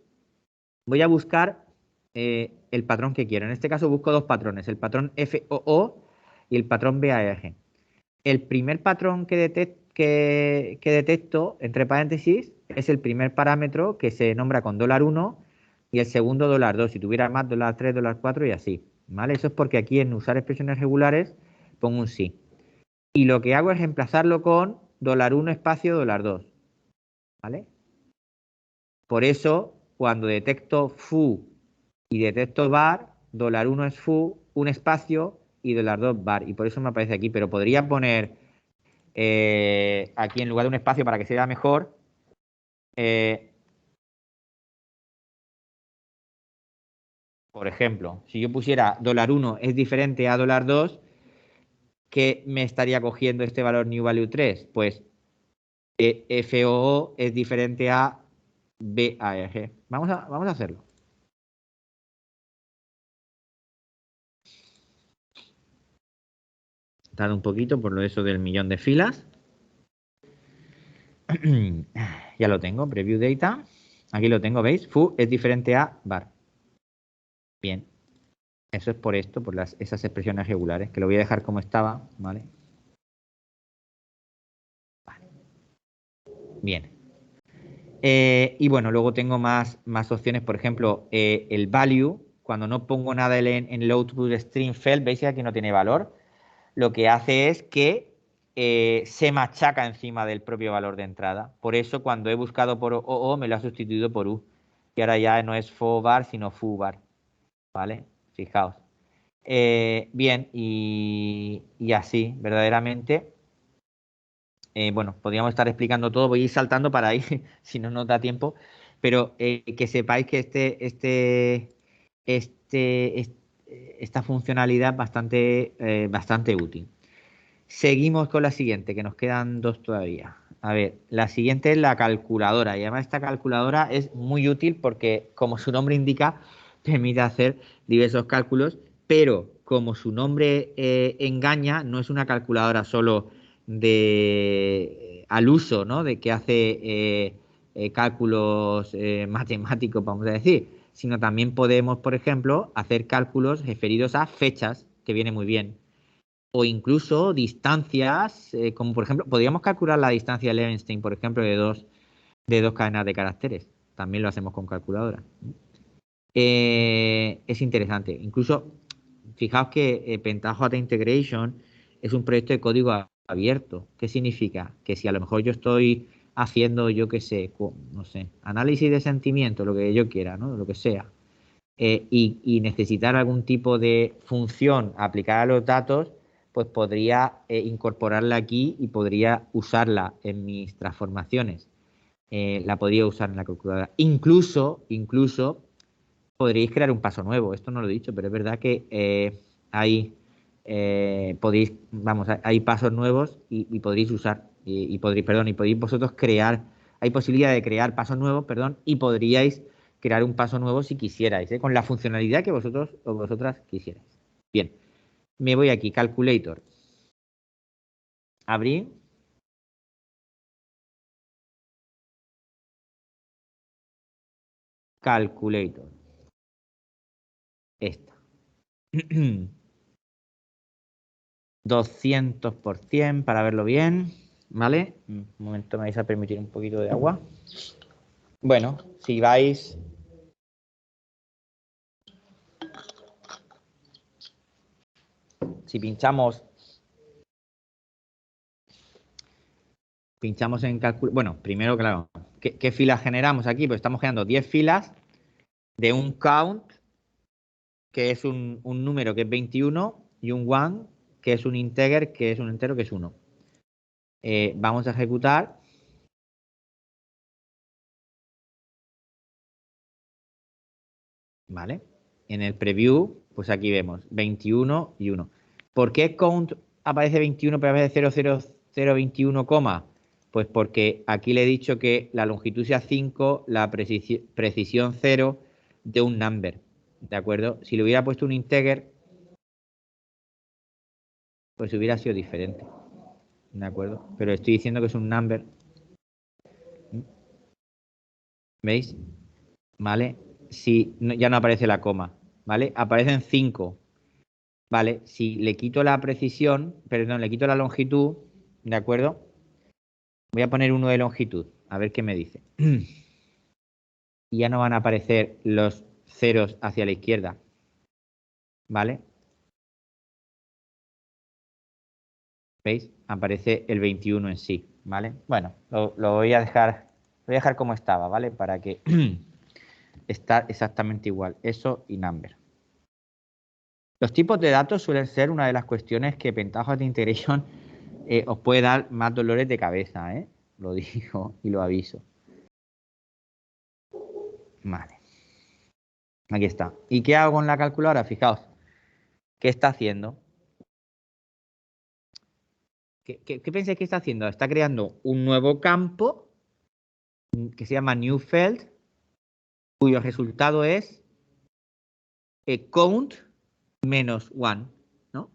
voy a buscar el patrón que quiero. En este caso busco dos patrones, el patrón FOO y el patrón BAG. El primer patrón que detecto, entre paréntesis, es el primer parámetro que se nombra con $1 y el segundo $2. Si tuviera más, $3, $4 y así. ¿Vale? Eso es porque aquí en usar expresiones regulares pongo un sí. Y lo que hago es reemplazarlo con $1 espacio $2. ¿Vale? Por eso, cuando detecto foo y detecto bar, $1 es foo, un espacio y $2 bar. Y por eso me aparece aquí. Pero podría poner aquí en lugar de un espacio para que se vea mejor, por ejemplo, si yo pusiera $1 es diferente a $2, ¿qué me estaría cogiendo este valor new value 3? Pues FOO es diferente a BAG. Vamos a hacerlo. Tarda un poquito por lo eso del millón de filas. Ya lo tengo, preview data. Aquí lo tengo, ¿veis? Foo es diferente a bar. Bien. Eso es por esto, por esas expresiones regulares, que lo voy a dejar como estaba, ¿vale? Vale. Bien. Y bueno, luego tengo más opciones, por ejemplo, el value, cuando no pongo nada en el output string felt, veis que aquí no tiene valor, lo que hace es que se machaca encima del propio valor de entrada. Por eso cuando he buscado por OO me lo ha sustituido por U. Y ahora ya no es FOBAR, sino FUBAR. ¿Vale? Fijaos. Bien, y así, verdaderamente. Bueno, podríamos estar explicando todo, voy a ir saltando para ir, si no nos da tiempo. Pero que sepáis que esta funcionalidad es bastante útil. Seguimos con la siguiente, que nos quedan dos todavía. A ver, la siguiente es la calculadora. Y además esta calculadora es muy útil porque, como su nombre indica, permite hacer diversos cálculos, pero como su nombre engaña, no es una calculadora solo al uso, ¿no? De que hace cálculos matemáticos, vamos a decir, sino también podemos, por ejemplo, hacer cálculos referidos a fechas, que viene muy bien, o incluso distancias, como por ejemplo, podríamos calcular la distancia de Levenshtein, por ejemplo, de dos cadenas de caracteres. También lo hacemos con calculadora. Es interesante. Incluso, fijaos que Pentaho Data Integration es un proyecto de código abierto. ¿Qué significa? Que si a lo mejor yo estoy haciendo, yo qué sé, no sé, análisis de sentimiento, lo que yo quiera, ¿no? Lo que sea, y necesitar algún tipo de función aplicada a los datos, pues podría incorporarla aquí y podría usarla en mis transformaciones. La podría usar en la calculadora. Incluso podríais crear un paso nuevo. Esto no lo he dicho, pero es verdad que hay pasos nuevos y podréis usar, y podréis vosotros crear, hay posibilidad de crear pasos nuevos, perdón, y podríais crear un paso nuevo si quisierais, con la funcionalidad que vosotros o vosotras quisierais. Bien, me voy aquí, Calculator. Abrir. Calculator. Esta. 200% para verlo bien, ¿vale? Un momento, me vais a permitir un poquito de agua. Bueno, si vais... Si pinchamos en calculador... Bueno, primero, claro, ¿qué filas generamos aquí? Pues estamos generando 10 filas de un count, que es un número que es 21, y un one, que es un integer, que es un entero, que es 1. Vamos a ejecutar. ¿Vale? En el preview, pues aquí vemos 21 y 1. ¿Por qué count aparece 21 pero aparece 00021, pues porque aquí le he dicho que la longitud sea 5, la precisión 0 de un number, ¿de acuerdo? Si le hubiera puesto un integer, pues hubiera sido diferente, ¿de acuerdo? Pero estoy diciendo que es un number. ¿Veis? ¿Vale? Si ya no aparece la coma, ¿vale? Aparecen 5. ¿Vale? Si le quito la precisión, perdón, le quito la longitud, ¿de acuerdo? Voy a poner 1 de longitud, a ver qué me dice. Y ya no van a aparecer los ceros hacia la izquierda, ¿vale? ¿Veis? Aparece el 21 en sí, ¿vale? Bueno, lo voy a dejar como estaba, ¿vale? Para que está exactamente igual, eso y number. Los tipos de datos suelen ser una de las cuestiones que Pentaho Data Integration os puede dar más dolores de cabeza, ¿eh? Lo digo y lo aviso. Vale. Aquí está. ¿Y qué hago con la calculadora? Fijaos. ¿Qué está haciendo? ¿Qué pensáis que está haciendo? Está creando un nuevo campo que se llama New Field, cuyo resultado es count menos 1, ¿no?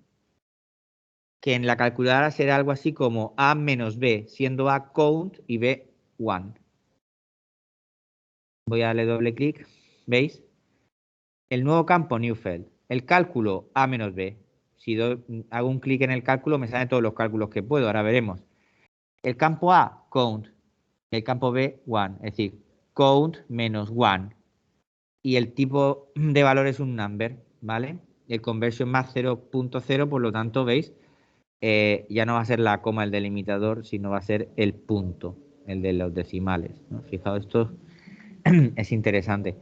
Que en la calculadora será algo así como A menos B, siendo A count y B 1. Voy a darle doble clic. ¿Veis? El nuevo campo New Field. El cálculo A menos B. Si hago un clic en el cálculo, me salen todos los cálculos que puedo. Ahora veremos. El campo A, count. El campo B, 1. Es decir, count menos 1. Y el tipo de valor es un number, ¿vale? El conversion más 0.0, por lo tanto, ¿veis? Ya no va a ser la coma el delimitador, sino va a ser el punto, el de los decimales, ¿no? Fijaos, esto es interesante.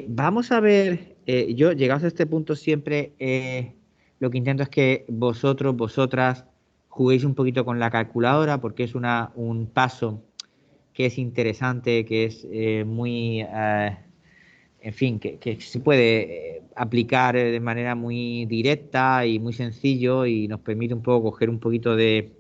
Vamos a ver, yo llegados a este punto siempre lo que intento es que vosotras juguéis un poquito con la calculadora, porque es un paso que es interesante, que es muy, en fin, que se puede aplicar de manera muy directa y muy sencillo y nos permite un poco coger un poquito de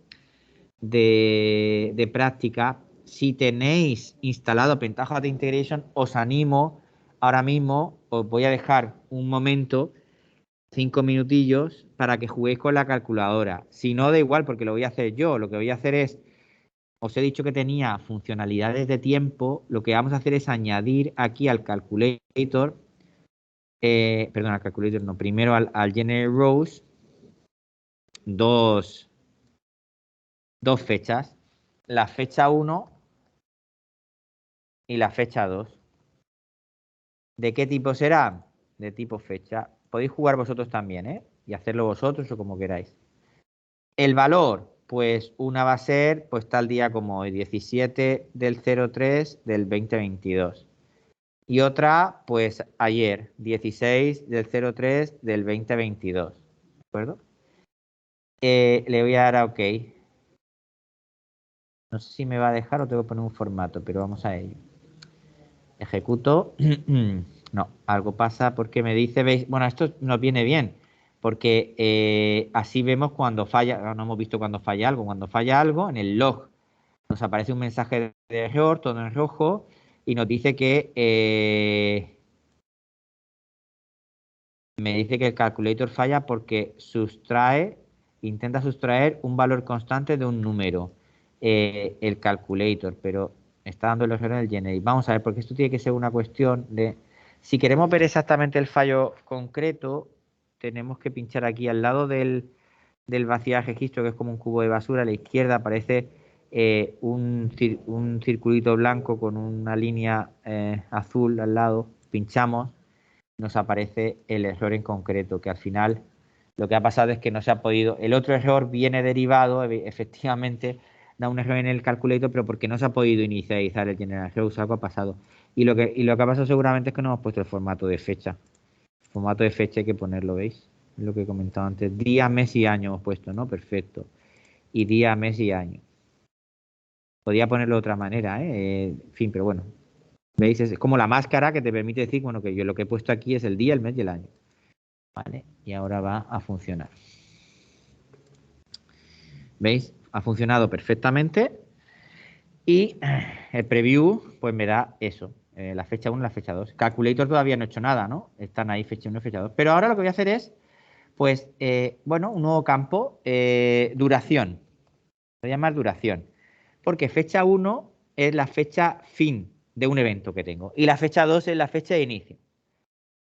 práctica. Si tenéis instalado Pentaho Data Integration, os animo ahora mismo, os voy a dejar un momento, 5 minutillos, para que juguéis con la calculadora. Si no, da igual, porque lo voy a hacer yo. Lo que voy a hacer es, os he dicho que tenía funcionalidades de tiempo, lo que vamos a hacer es añadir aquí al calculator, perdón, al calculator no, primero al Generate Rows, dos fechas, la fecha 1 y la fecha 2. ¿De qué tipo será? De tipo fecha. Podéis jugar vosotros también, ¿eh? Y hacerlo vosotros o como queráis. El valor, pues una va a ser pues tal día como el 17 del 03 del 2022. Y otra, pues ayer, 16 del 03 del 2022. ¿De acuerdo? Le voy a dar a OK. No sé si me va a dejar o tengo que poner un formato, pero vamos a ello. Ejecuto. No, algo pasa porque me dice, veis, bueno, esto nos viene bien, porque así vemos cuando falla, no hemos visto cuando falla algo. Cuando falla algo, en el log nos aparece un mensaje de error, todo en rojo, y nos dice que me dice que el calculator falla porque intenta sustraer un valor constante de un número, el calculator, pero está dando el error en el generate. Vamos a ver, porque esto tiene que ser una cuestión de... Si queremos ver exactamente el fallo concreto, tenemos que pinchar aquí al lado del vaciar registro, que es como un cubo de basura. A la izquierda aparece un circulito blanco con una línea azul al lado. Pinchamos, nos aparece el error en concreto, que al final lo que ha pasado es que no se ha podido... El otro error viene derivado, efectivamente, da un error en el calculator, pero porque no se ha podido inicializar el general rows, algo ha pasado. Y lo que ha pasado seguramente es que no hemos puesto el formato de fecha. El formato de fecha hay que ponerlo, ¿veis? Es lo que he comentado antes. Día, mes y año hemos puesto, ¿no? Perfecto. Y día, mes y año. Podría ponerlo de otra manera, ¿eh? En fin, pero bueno. ¿Veis? Es como la máscara que te permite decir, bueno, que yo lo que he puesto aquí es el día, el mes y el año. ¿Vale? Y ahora va a funcionar. ¿Veis? Ha funcionado perfectamente. Y el preview, pues me da eso. La fecha 1 y la fecha 2. Calculator todavía no he hecho nada, ¿no? Están ahí fecha 1 y fecha 2. Pero ahora lo que voy a hacer es, pues, bueno, un nuevo campo, duración. Voy a llamar duración. Porque fecha 1 es la fecha fin de un evento que tengo. Y la fecha 2 es la fecha de inicio.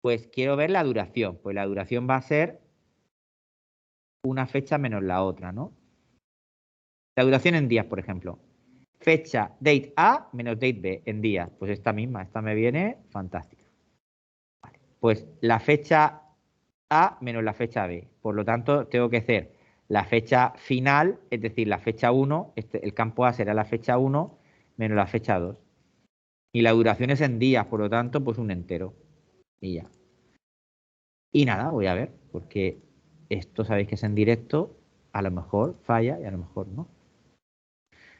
Pues quiero ver la duración. Pues la duración va a ser una fecha menos la otra, ¿no? La duración en días, por ejemplo. Fecha, date A menos date B en días. Pues esta misma, esta me viene fantástica. Vale. Pues la fecha A menos la fecha B. Por lo tanto, tengo que hacer la fecha final, es decir, la fecha 1, el campo A será la fecha 1 menos la fecha 2. Y la duración es en días, por lo tanto, pues un entero. Y ya. Y nada, voy a ver, porque esto sabéis que es en directo, a lo mejor falla y a lo mejor no.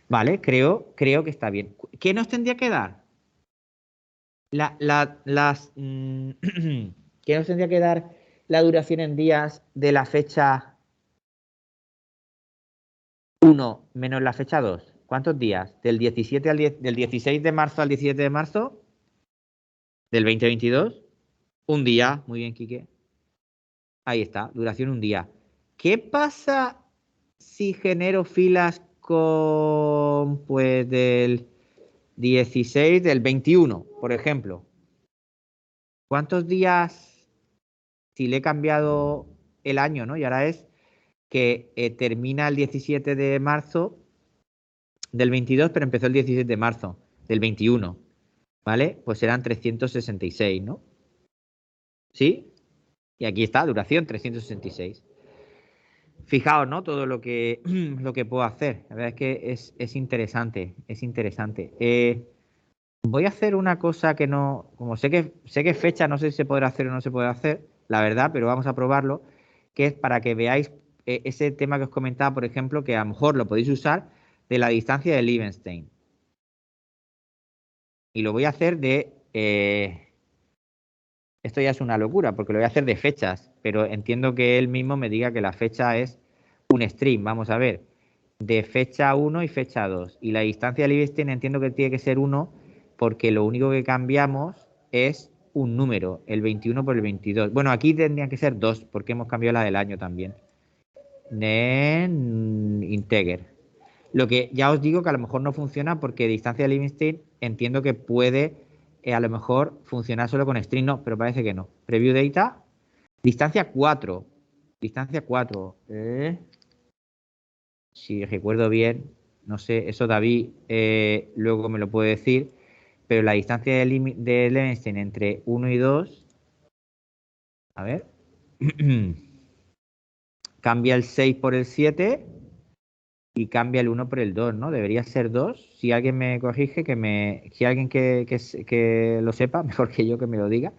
Vale, creo que está bien. ¿Qué nos tendría que dar? ¿Qué nos tendría que dar la duración en días de la fecha 1 menos la fecha 2? ¿Cuántos días? Del 16 de marzo al 17 de marzo del 2022. Un día. Muy bien, Quique. Ahí está, duración un día. ¿Qué pasa si genero filas con, pues, del 16 del 21, por ejemplo? ¿Cuántos días, si le he cambiado el año, ¿no? Y ahora es que termina el 17 de marzo del 22, pero empezó el 17 de marzo del 21, ¿vale? Pues serán 366, ¿no? ¿Sí? Y aquí está, duración 366. Fijaos, ¿no? Todo lo que, lo que puedo hacer. La verdad es que es interesante, es interesante. Voy a hacer una cosa que no, como sé que fecha, no sé si se podrá hacer o no se podrá hacer, la verdad, pero vamos a probarlo, que es para que veáis ese tema que os comentaba, por ejemplo, que a lo mejor lo podéis usar de la distancia de Liebenstein. Y lo voy a hacer de... esto ya es una locura, porque lo voy a hacer de fechas, pero entiendo que él mismo me diga que la fecha es un string. Vamos a ver, de fecha 1 y fecha 2. Y la distancia de Liechtenstein entiendo que tiene que ser 1, porque lo único que cambiamos es un número, el 21 por el 22. Bueno, aquí tendrían que ser 2, porque hemos cambiado la del año también. Integer. Lo que ya os digo que a lo mejor no funciona porque distancia de Liechtenstein entiendo que puede a lo mejor funcionar solo con string, no, pero parece que no. Preview data, distancia 4. Distancia 4. Si recuerdo bien, no sé, eso David luego me lo puede decir, pero la distancia de Liechtenstein entre 1 y 2, a ver, cambia el 6 por el 7 y cambia el 1 por el 2, ¿no? Debería ser 2. Si alguien me corrige, si alguien que lo sepa, mejor que yo que me lo diga.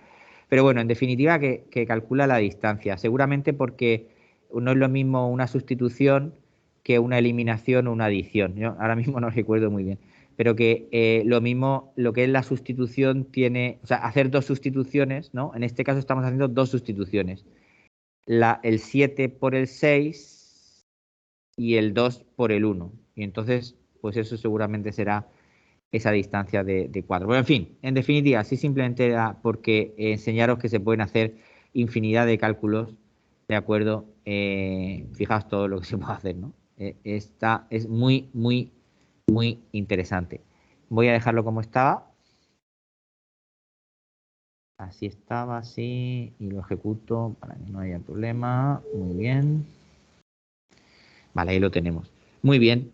Pero bueno, en definitiva, que calcula la distancia. Seguramente porque no es lo mismo una sustitución que una eliminación o una adición. Yo ahora mismo no recuerdo muy bien. Pero que lo mismo, lo que es la sustitución tiene, o sea, hacer dos sustituciones, ¿no? En este caso estamos haciendo dos sustituciones. El 7 por el 6 y el 2 por el 1. Y entonces, pues eso seguramente será esa distancia de 4. Bueno, en fin, en definitiva, así simplemente era porque enseñaros que se pueden hacer infinidad de cálculos, ¿de acuerdo? Fijaos todo lo que se puede hacer, ¿no? Esta es muy, muy, muy interesante. Voy a dejarlo como estaba. Así estaba, así, y lo ejecuto para que no haya problema. Muy bien. Vale, ahí lo tenemos. Muy bien.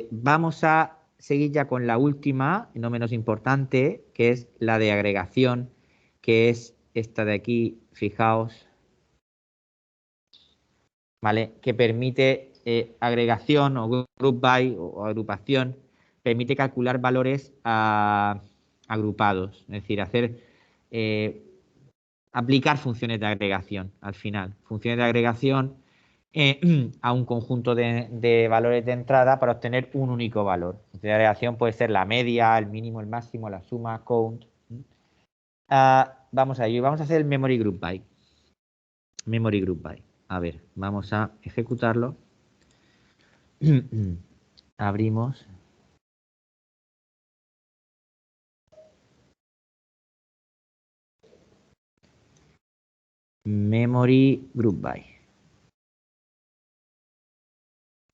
Vamos a seguir ya con la última, no menos importante, que es la de agregación, que es esta de aquí, fijaos, ¿vale? Que permite agregación o group by o agrupación, permite calcular valores agrupados, es decir, aplicar funciones de agregación al final. Funciones de agregación a un conjunto de valores de entrada para obtener un único valor. De agregación puede ser la media, el mínimo, el máximo, la suma, count. Vamos a ello. Vamos a hacer el memory group by. Memory group by. A ver, vamos a ejecutarlo. Abrimos. Memory group by.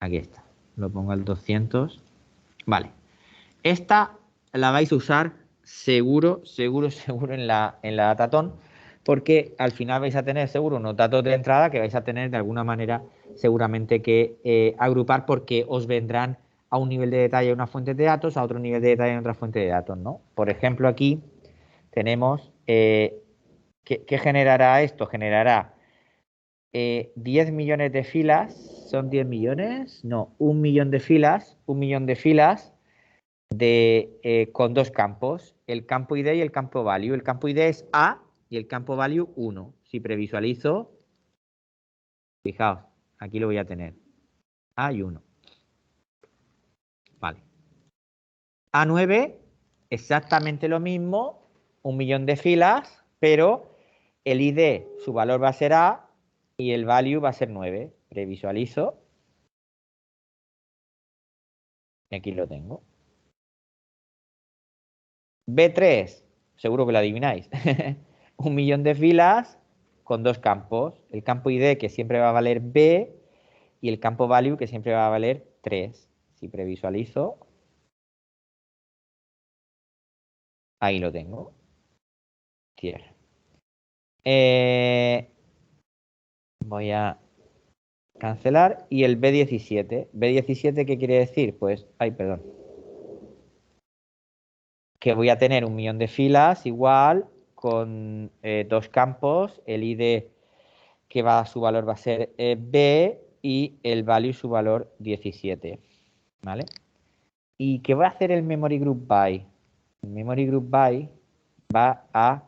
Aquí está. Lo pongo al 200. Vale. Esta la vais a usar seguro, seguro, seguro en la Datatón, porque al final vais a tener seguro unos datos de entrada que vais a tener de alguna manera seguramente que agrupar porque os vendrán a un nivel de detalle una fuente de datos, a otro nivel de detalle en otra fuente de datos, ¿no? Por ejemplo, aquí tenemos, ¿qué generará esto? Generará 10 millones de filas, ¿son 10 millones? No, 1 millón de filas, 1 millón de filas con dos campos, el campo ID y el campo value. El campo ID es A y el campo value 1. Si previsualizo, fijaos, aquí lo voy a tener. A y 1. Vale. A9, exactamente lo mismo, 1 millón de filas, pero el ID, su valor va a ser A y el value va a ser 9. Previsualizo. Y aquí lo tengo. B3, seguro que lo adivináis. 1 millón de filas con dos campos. El campo ID que siempre va a valer B y el campo value que siempre va a valer 3. Si previsualizo, ahí lo tengo. Cierre. Voy a cancelar. Y el B17. ¿B17 qué quiere decir? Pues, ay, perdón. Que voy a tener 1 millón de filas igual con dos campos. El ID que su valor va a ser B y el value su valor 17. ¿Vale? ¿Y qué va a hacer el memory group by? El memory group by va a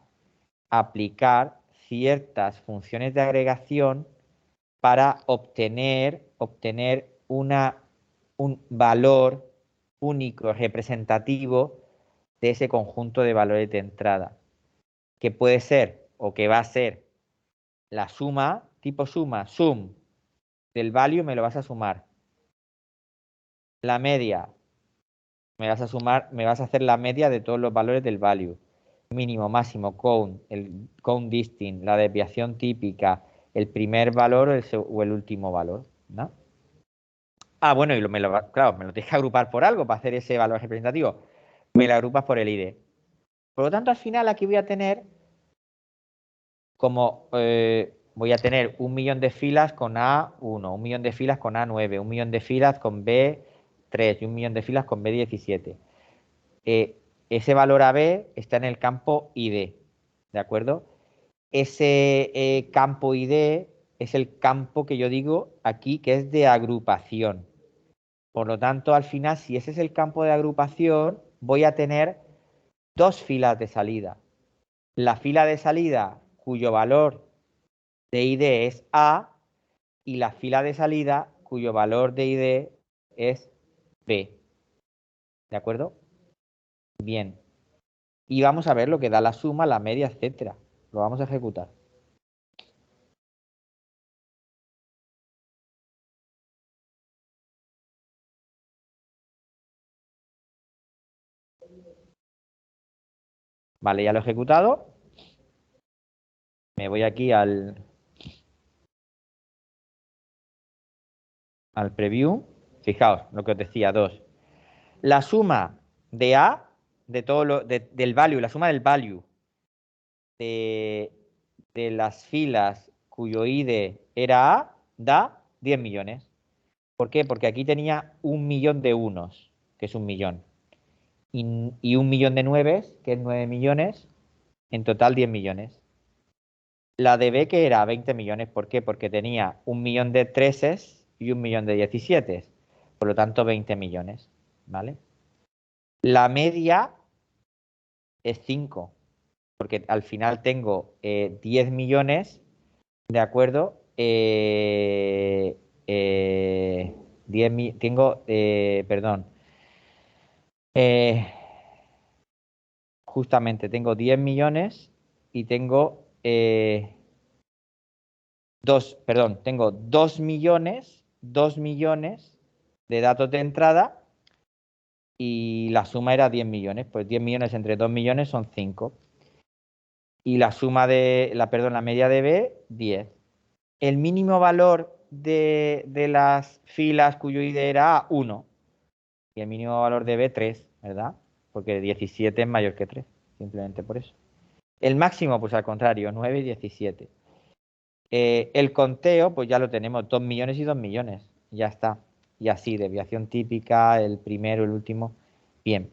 aplicar ciertas funciones de agregación para obtener un valor único representativo de ese conjunto de valores de entrada, que puede ser o que va a ser la suma, tipo suma, sum del value me lo vas a sumar. La media, me vas a sumar, me vas a hacer la media de todos los valores del value. Mínimo, máximo, count, el count distinct, la desviación típica, el primer valor o el último valor, ¿no? Ah, bueno, y claro, me lo tienes que agrupar por algo para hacer ese valor representativo. Me lo agrupas por el ID. Por lo tanto, al final aquí voy a tener como voy a tener 1 millón de filas con A1, 1 millón de filas con A9, 1 millón de filas con B3 y 1 millón de filas con B17. Ese valor AB está en el campo ID, ¿de acuerdo? Ese campo ID es el campo que yo digo aquí que es de agrupación. Por lo tanto, al final, si ese es el campo de agrupación, voy a tener dos filas de salida. La fila de salida cuyo valor de ID es A y la fila de salida cuyo valor de ID es B. ¿De acuerdo? Bien. Y vamos a ver lo que da la suma, la media, etcétera. Lo vamos a ejecutar. Vale, ya lo he ejecutado. Me voy aquí al preview. Fijaos lo que os decía, 2. La suma de A, de todo del value, la suma del value de las filas cuyo ID era A, da 10 millones. ¿Por qué? Porque aquí tenía 1 millón de unos, que es 1 millón. Y 1 millón de nueves, que es 9 millones. En total 10 millones. La de B que era 20 millones. ¿Por qué? Porque tenía 1 millón de treses y 1 millón de 17. Por lo tanto, 20 millones. ¿Vale? La media es 5. Porque al final tengo 10 millones, ¿de acuerdo? 10 tengo, perdón. Justamente tengo 10 millones y tengo tengo 2 millones de datos de entrada y la suma era 10 millones. Pues 10 millones entre 2 millones son 5. Y la suma de, la media de B, 10. El mínimo valor de las filas cuyo ID era 1 y el mínimo valor de B, 3, ¿verdad? Porque 17 es mayor que 3, simplemente por eso. El máximo, pues al contrario, 9 y 17. El conteo, pues ya lo tenemos, 2 millones y 2 millones. Ya está. Y así, desviación típica, el primero, el último. Bien.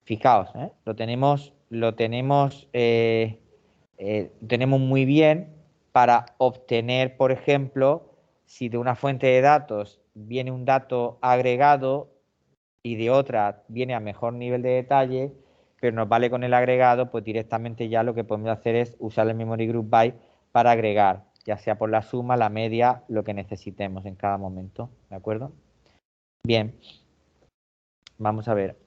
Fijaos, tenemos muy bien para obtener, por ejemplo, si de una fuente de datos viene un dato agregado y de otra viene a mejor nivel de detalle, pero nos vale con el agregado, pues directamente ya lo que podemos hacer es usar el memory group by para agregar, ya sea por la suma, la media, lo que necesitemos en cada momento, ¿de acuerdo? Bien, vamos a ver.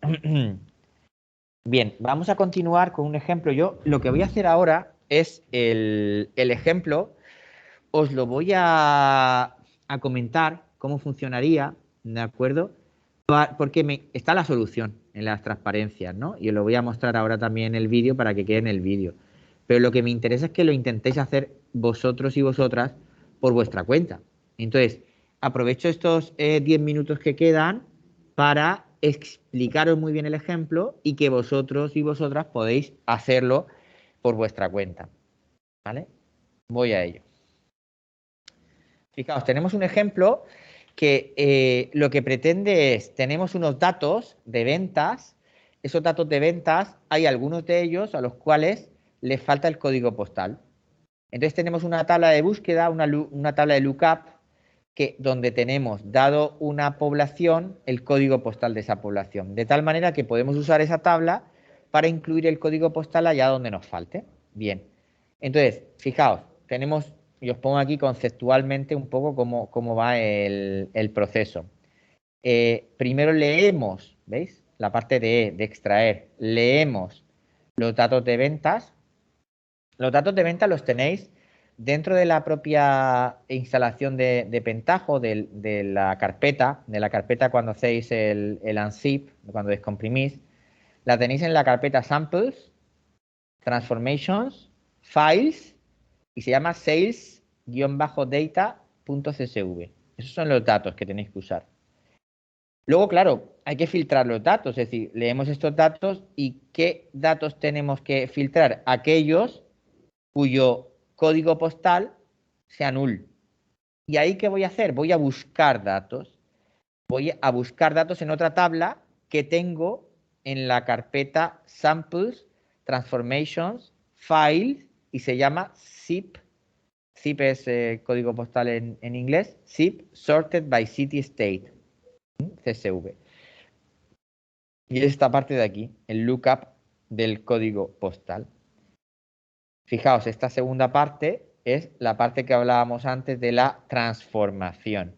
Bien, vamos a continuar con un ejemplo. Yo lo que voy a hacer ahora es el ejemplo, os lo voy a comentar cómo funcionaría, ¿de acuerdo? Porque está la solución en las transparencias, ¿no? Y os lo voy a mostrar ahora también en el vídeo para que quede en el vídeo. Pero lo que me interesa es que lo intentéis hacer vosotros y vosotras por vuestra cuenta. Entonces, aprovecho estos 10 minutos que quedan para explicaros muy bien el ejemplo y que vosotros y vosotras podéis hacerlo por vuestra cuenta. ¿Vale? Voy a ello. Fijaos, tenemos un ejemplo que lo que pretende es, tenemos unos datos de ventas, esos datos de ventas, hay algunos de ellos a los cuales les falta el código postal. Entonces tenemos una tabla de búsqueda, una tabla de lookup, donde tenemos, dado una población, el código postal de esa población. De tal manera que podemos usar esa tabla para incluir el código postal allá donde nos falte. Bien. Entonces, fijaos, tenemos, y os pongo aquí conceptualmente un poco cómo va el proceso. Primero leemos, ¿veis? la parte de extraer, leemos los datos de ventas. Los datos de ventas los tenéis dentro de la propia instalación de Pentaho, de la carpeta cuando hacéis el unzip, cuando descomprimís, la tenéis en la carpeta Samples, Transformations, Files, y se llama sales-data.csv. Esos son los datos que tenéis que usar. Luego, claro, hay que filtrar los datos, es decir, leemos estos datos y ¿qué datos tenemos que filtrar? Aquellos cuyo código postal sea null. ¿Y ahí qué voy a hacer? Voy a buscar datos. Voy a buscar datos en otra tabla que tengo en la carpeta Samples, Transformations, Files, y se llama zip. Zip es código postal en inglés. Zip Sorted by City State. CSV. Y esta parte de aquí, el lookup del código postal. Fijaos, esta segunda parte es la parte que hablábamos antes de la transformación.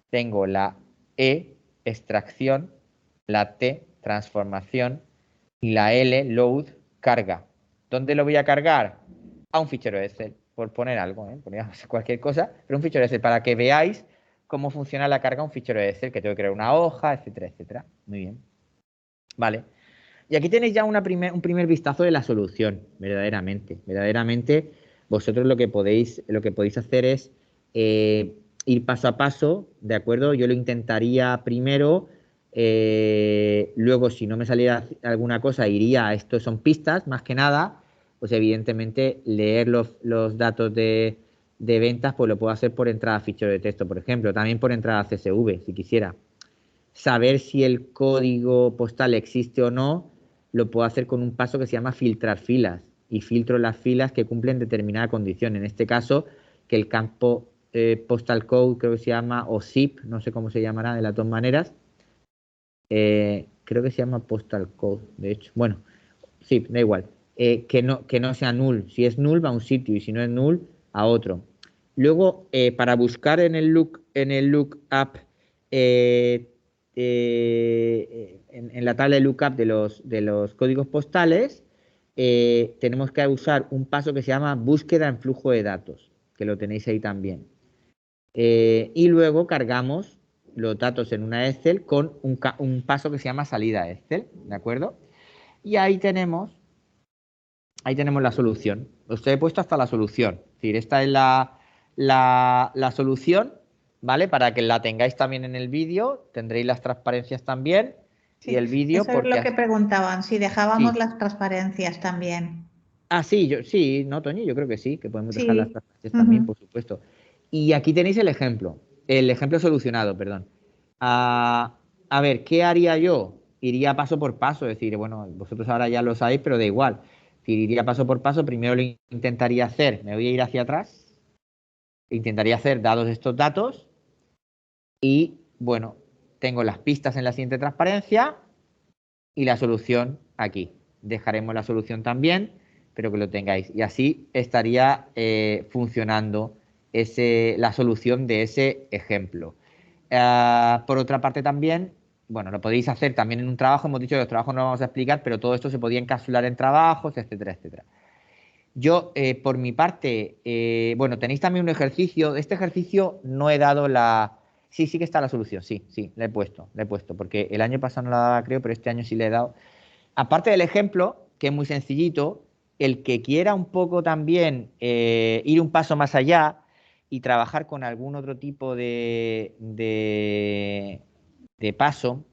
Tengo la E, extracción, la T, transformación, y la L, load, carga. ¿Dónde lo voy a cargar? A un fichero Excel, por poner algo, poníamos cualquier cosa, pero un fichero Excel, para que veáis cómo funciona la carga a un fichero Excel, que tengo que crear una hoja, etcétera, etcétera. Muy bien. Vale. Y aquí tenéis ya un primer vistazo de la solución, verdaderamente. Verdaderamente, vosotros lo que podéis hacer es ir paso a paso, ¿de acuerdo? Yo lo intentaría primero, luego si no me saliera alguna cosa, iría a estos son pistas, más que nada, pues evidentemente leer los datos de ventas, pues lo puedo hacer por entrada a fichero de texto, por ejemplo, también por entrada a CSV, si quisiera. Saber si el código postal existe o no, lo puedo hacer con un paso que se llama filtrar filas. Y filtro las filas que cumplen determinada condición. En este caso, que el campo postal code, creo que se llama, o zip, no sé cómo se llamará de las dos maneras. Creo que se llama postal code, de hecho. Bueno, zip, da igual. Que no sea null. Si es null, va a un sitio, y si no es null, a otro. Luego, para buscar en el lookup, en la tabla de lookup de los códigos postales, tenemos que usar un paso que se llama búsqueda en flujo de datos, que lo tenéis ahí también. Y luego cargamos los datos en una Excel con un paso que se llama salida Excel, ¿de acuerdo? Y ahí tenemos la solución. Os he puesto hasta la solución. Es decir, esta es la solución, ¿vale? Para que la tengáis también en el vídeo, tendréis las transparencias también y el Sí, vídeo eso es porque... lo que preguntaban, si dejábamos Sí. las transparencias también. Ah, sí, sí, no, Toñi, yo creo que sí, que podemos dejar las Sí. transparencias también, Ujú. por supuesto. Y aquí tenéis el ejemplo solucionado, perdón. A ver, ¿qué haría yo? Iría paso por paso, es decir, bueno, vosotros ahora ya lo sabéis, pero da igual. Es decir, iría paso por paso, primero lo intentaría hacer, me voy a ir hacia atrás, intentaría hacer dados estos datos y, bueno, tengo las pistas en la siguiente transparencia y la solución aquí. Dejaremos la solución también, pero que lo tengáis. Y así estaría funcionando la solución de ese ejemplo. Por otra parte también, bueno, lo podéis hacer también en un trabajo. Hemos dicho que los trabajos no vamos a explicar, pero todo esto se podía encapsular en trabajos, etcétera, etcétera. Yo, por mi parte, bueno, tenéis también un ejercicio. Este ejercicio no he dado la... Sí, sí que está la solución, sí, la he puesto, porque el año pasado no la daba, creo, pero este año sí le he dado. Aparte del ejemplo, que es muy sencillito, el que quiera un poco también ir un paso más allá y trabajar con algún otro tipo de paso,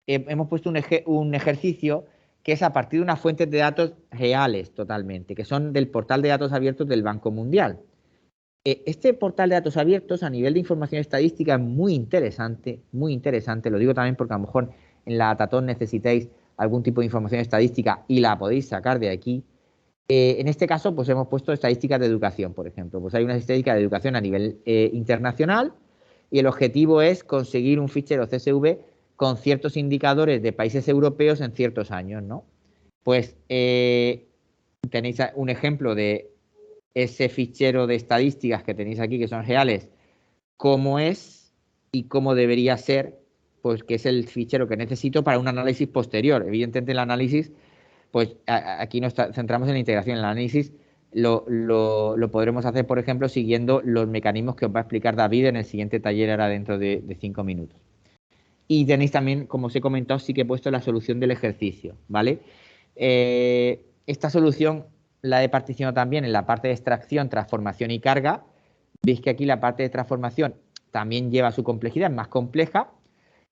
hemos puesto un ejercicio que es a partir de unas fuentes de datos reales totalmente, que son del portal de datos abiertos del Banco Mundial. Este portal de datos abiertos a nivel de información estadística es muy interesante, lo digo también porque a lo mejor en la Datatón necesitáis algún tipo de información estadística y la podéis sacar de aquí. En este caso, pues hemos puesto estadísticas de educación, por ejemplo. Pues hay una estadística de educación a nivel internacional y el objetivo es conseguir un fichero CSV con ciertos indicadores de países europeos en ciertos años, ¿no? Pues tenéis un ejemplo de ese fichero de estadísticas que tenéis aquí, que son reales, cómo es y cómo debería ser pues que es el fichero que necesito para un análisis posterior. Evidentemente el análisis, pues aquí nos centramos en la integración. El análisis lo podremos hacer, por ejemplo, siguiendo los mecanismos que os va a explicar David en el siguiente taller ahora dentro de 5 minutos. Y tenéis también, como os he comentado, sí que he puesto la solución del ejercicio, ¿vale? Esta solución la he particionado también en la parte de extracción, transformación y carga. Veis que aquí la parte de transformación también lleva su complejidad, es más compleja,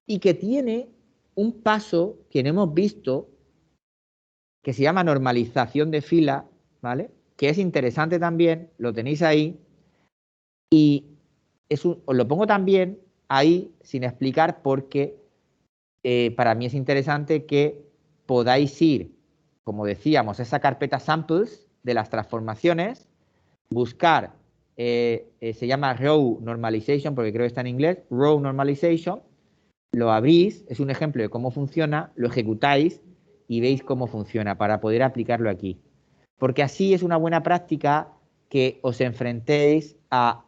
y que tiene un paso que no hemos visto, que se llama normalización de fila, ¿vale? Que es interesante también, lo tenéis ahí, y os lo pongo también ahí sin explicar porque para mí es interesante que podáis ir, como decíamos, a esa carpeta samples de las transformaciones, buscar, se llama Row Normalization, porque creo que está en inglés, Row Normalization, lo abrís, es un ejemplo de cómo funciona, lo ejecutáis y veis cómo funciona para poder aplicarlo aquí. Porque así es una buena práctica que os enfrentéis a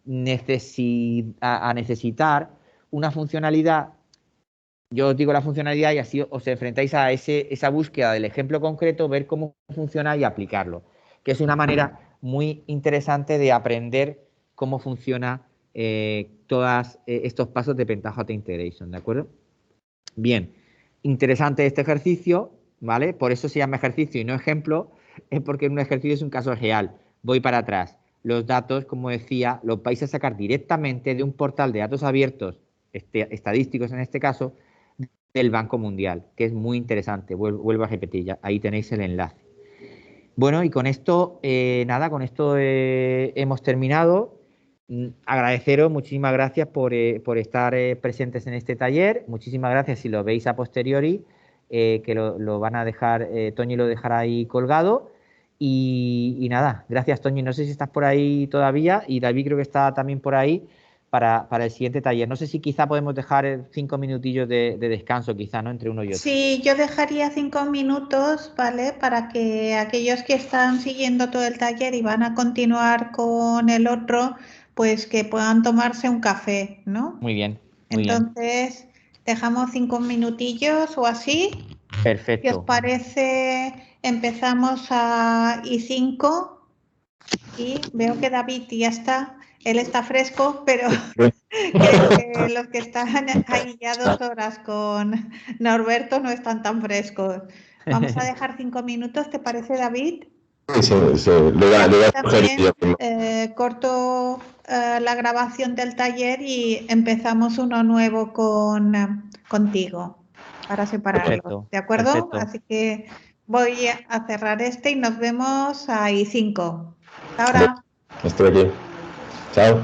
necesitar una funcionalidad. Yo os digo la funcionalidad y así os enfrentáis a esa búsqueda del ejemplo concreto, ver cómo funciona y aplicarlo, que es una manera muy interesante de aprender cómo funciona todos estos pasos de Pentaho Data Integration, ¿de acuerdo? Bien, interesante este ejercicio, ¿vale? Por eso se llama ejercicio y no ejemplo, es porque en un ejercicio es un caso real. Voy para atrás. Los datos, como decía, los vais a sacar directamente de un portal de datos abiertos, estadísticos en este caso, del Banco Mundial, que es muy interesante. Vuelvo a repetir, ya, ahí tenéis el enlace. Bueno, y con esto, nada, con esto hemos terminado. Agradeceros, muchísimas gracias por estar presentes en este taller. Muchísimas gracias si lo veis a posteriori, que lo van a dejar, Toñi lo dejará ahí colgado. Y nada, gracias Toñi. No sé si estás por ahí todavía y David creo que está también por ahí para el siguiente taller. No sé si quizá podemos dejar 5 minutillos de descanso, quizá, ¿no? Entre uno y otro. Sí, yo dejaría 5 minutos, ¿vale? Para que aquellos que están siguiendo todo el taller y van a continuar con el otro, pues que puedan tomarse un café, ¿no? Muy bien, muy bien. Entonces, dejamos 5 minutillos o así. Perfecto. Si os parece, empezamos a I5 y veo que David ya está. Él está fresco, pero creo que los que están ahí ya 2 horas con Norberto no están tan frescos. Vamos a dejar 5 minutos, ¿te parece, David? Sí, le voy a también corto la grabación del taller y empezamos uno nuevo contigo para separarlo. Perfecto, ¿De acuerdo? perfecto. Así que voy a cerrar este y nos vemos a I5. Hasta ahora. Estoy aquí. Chao.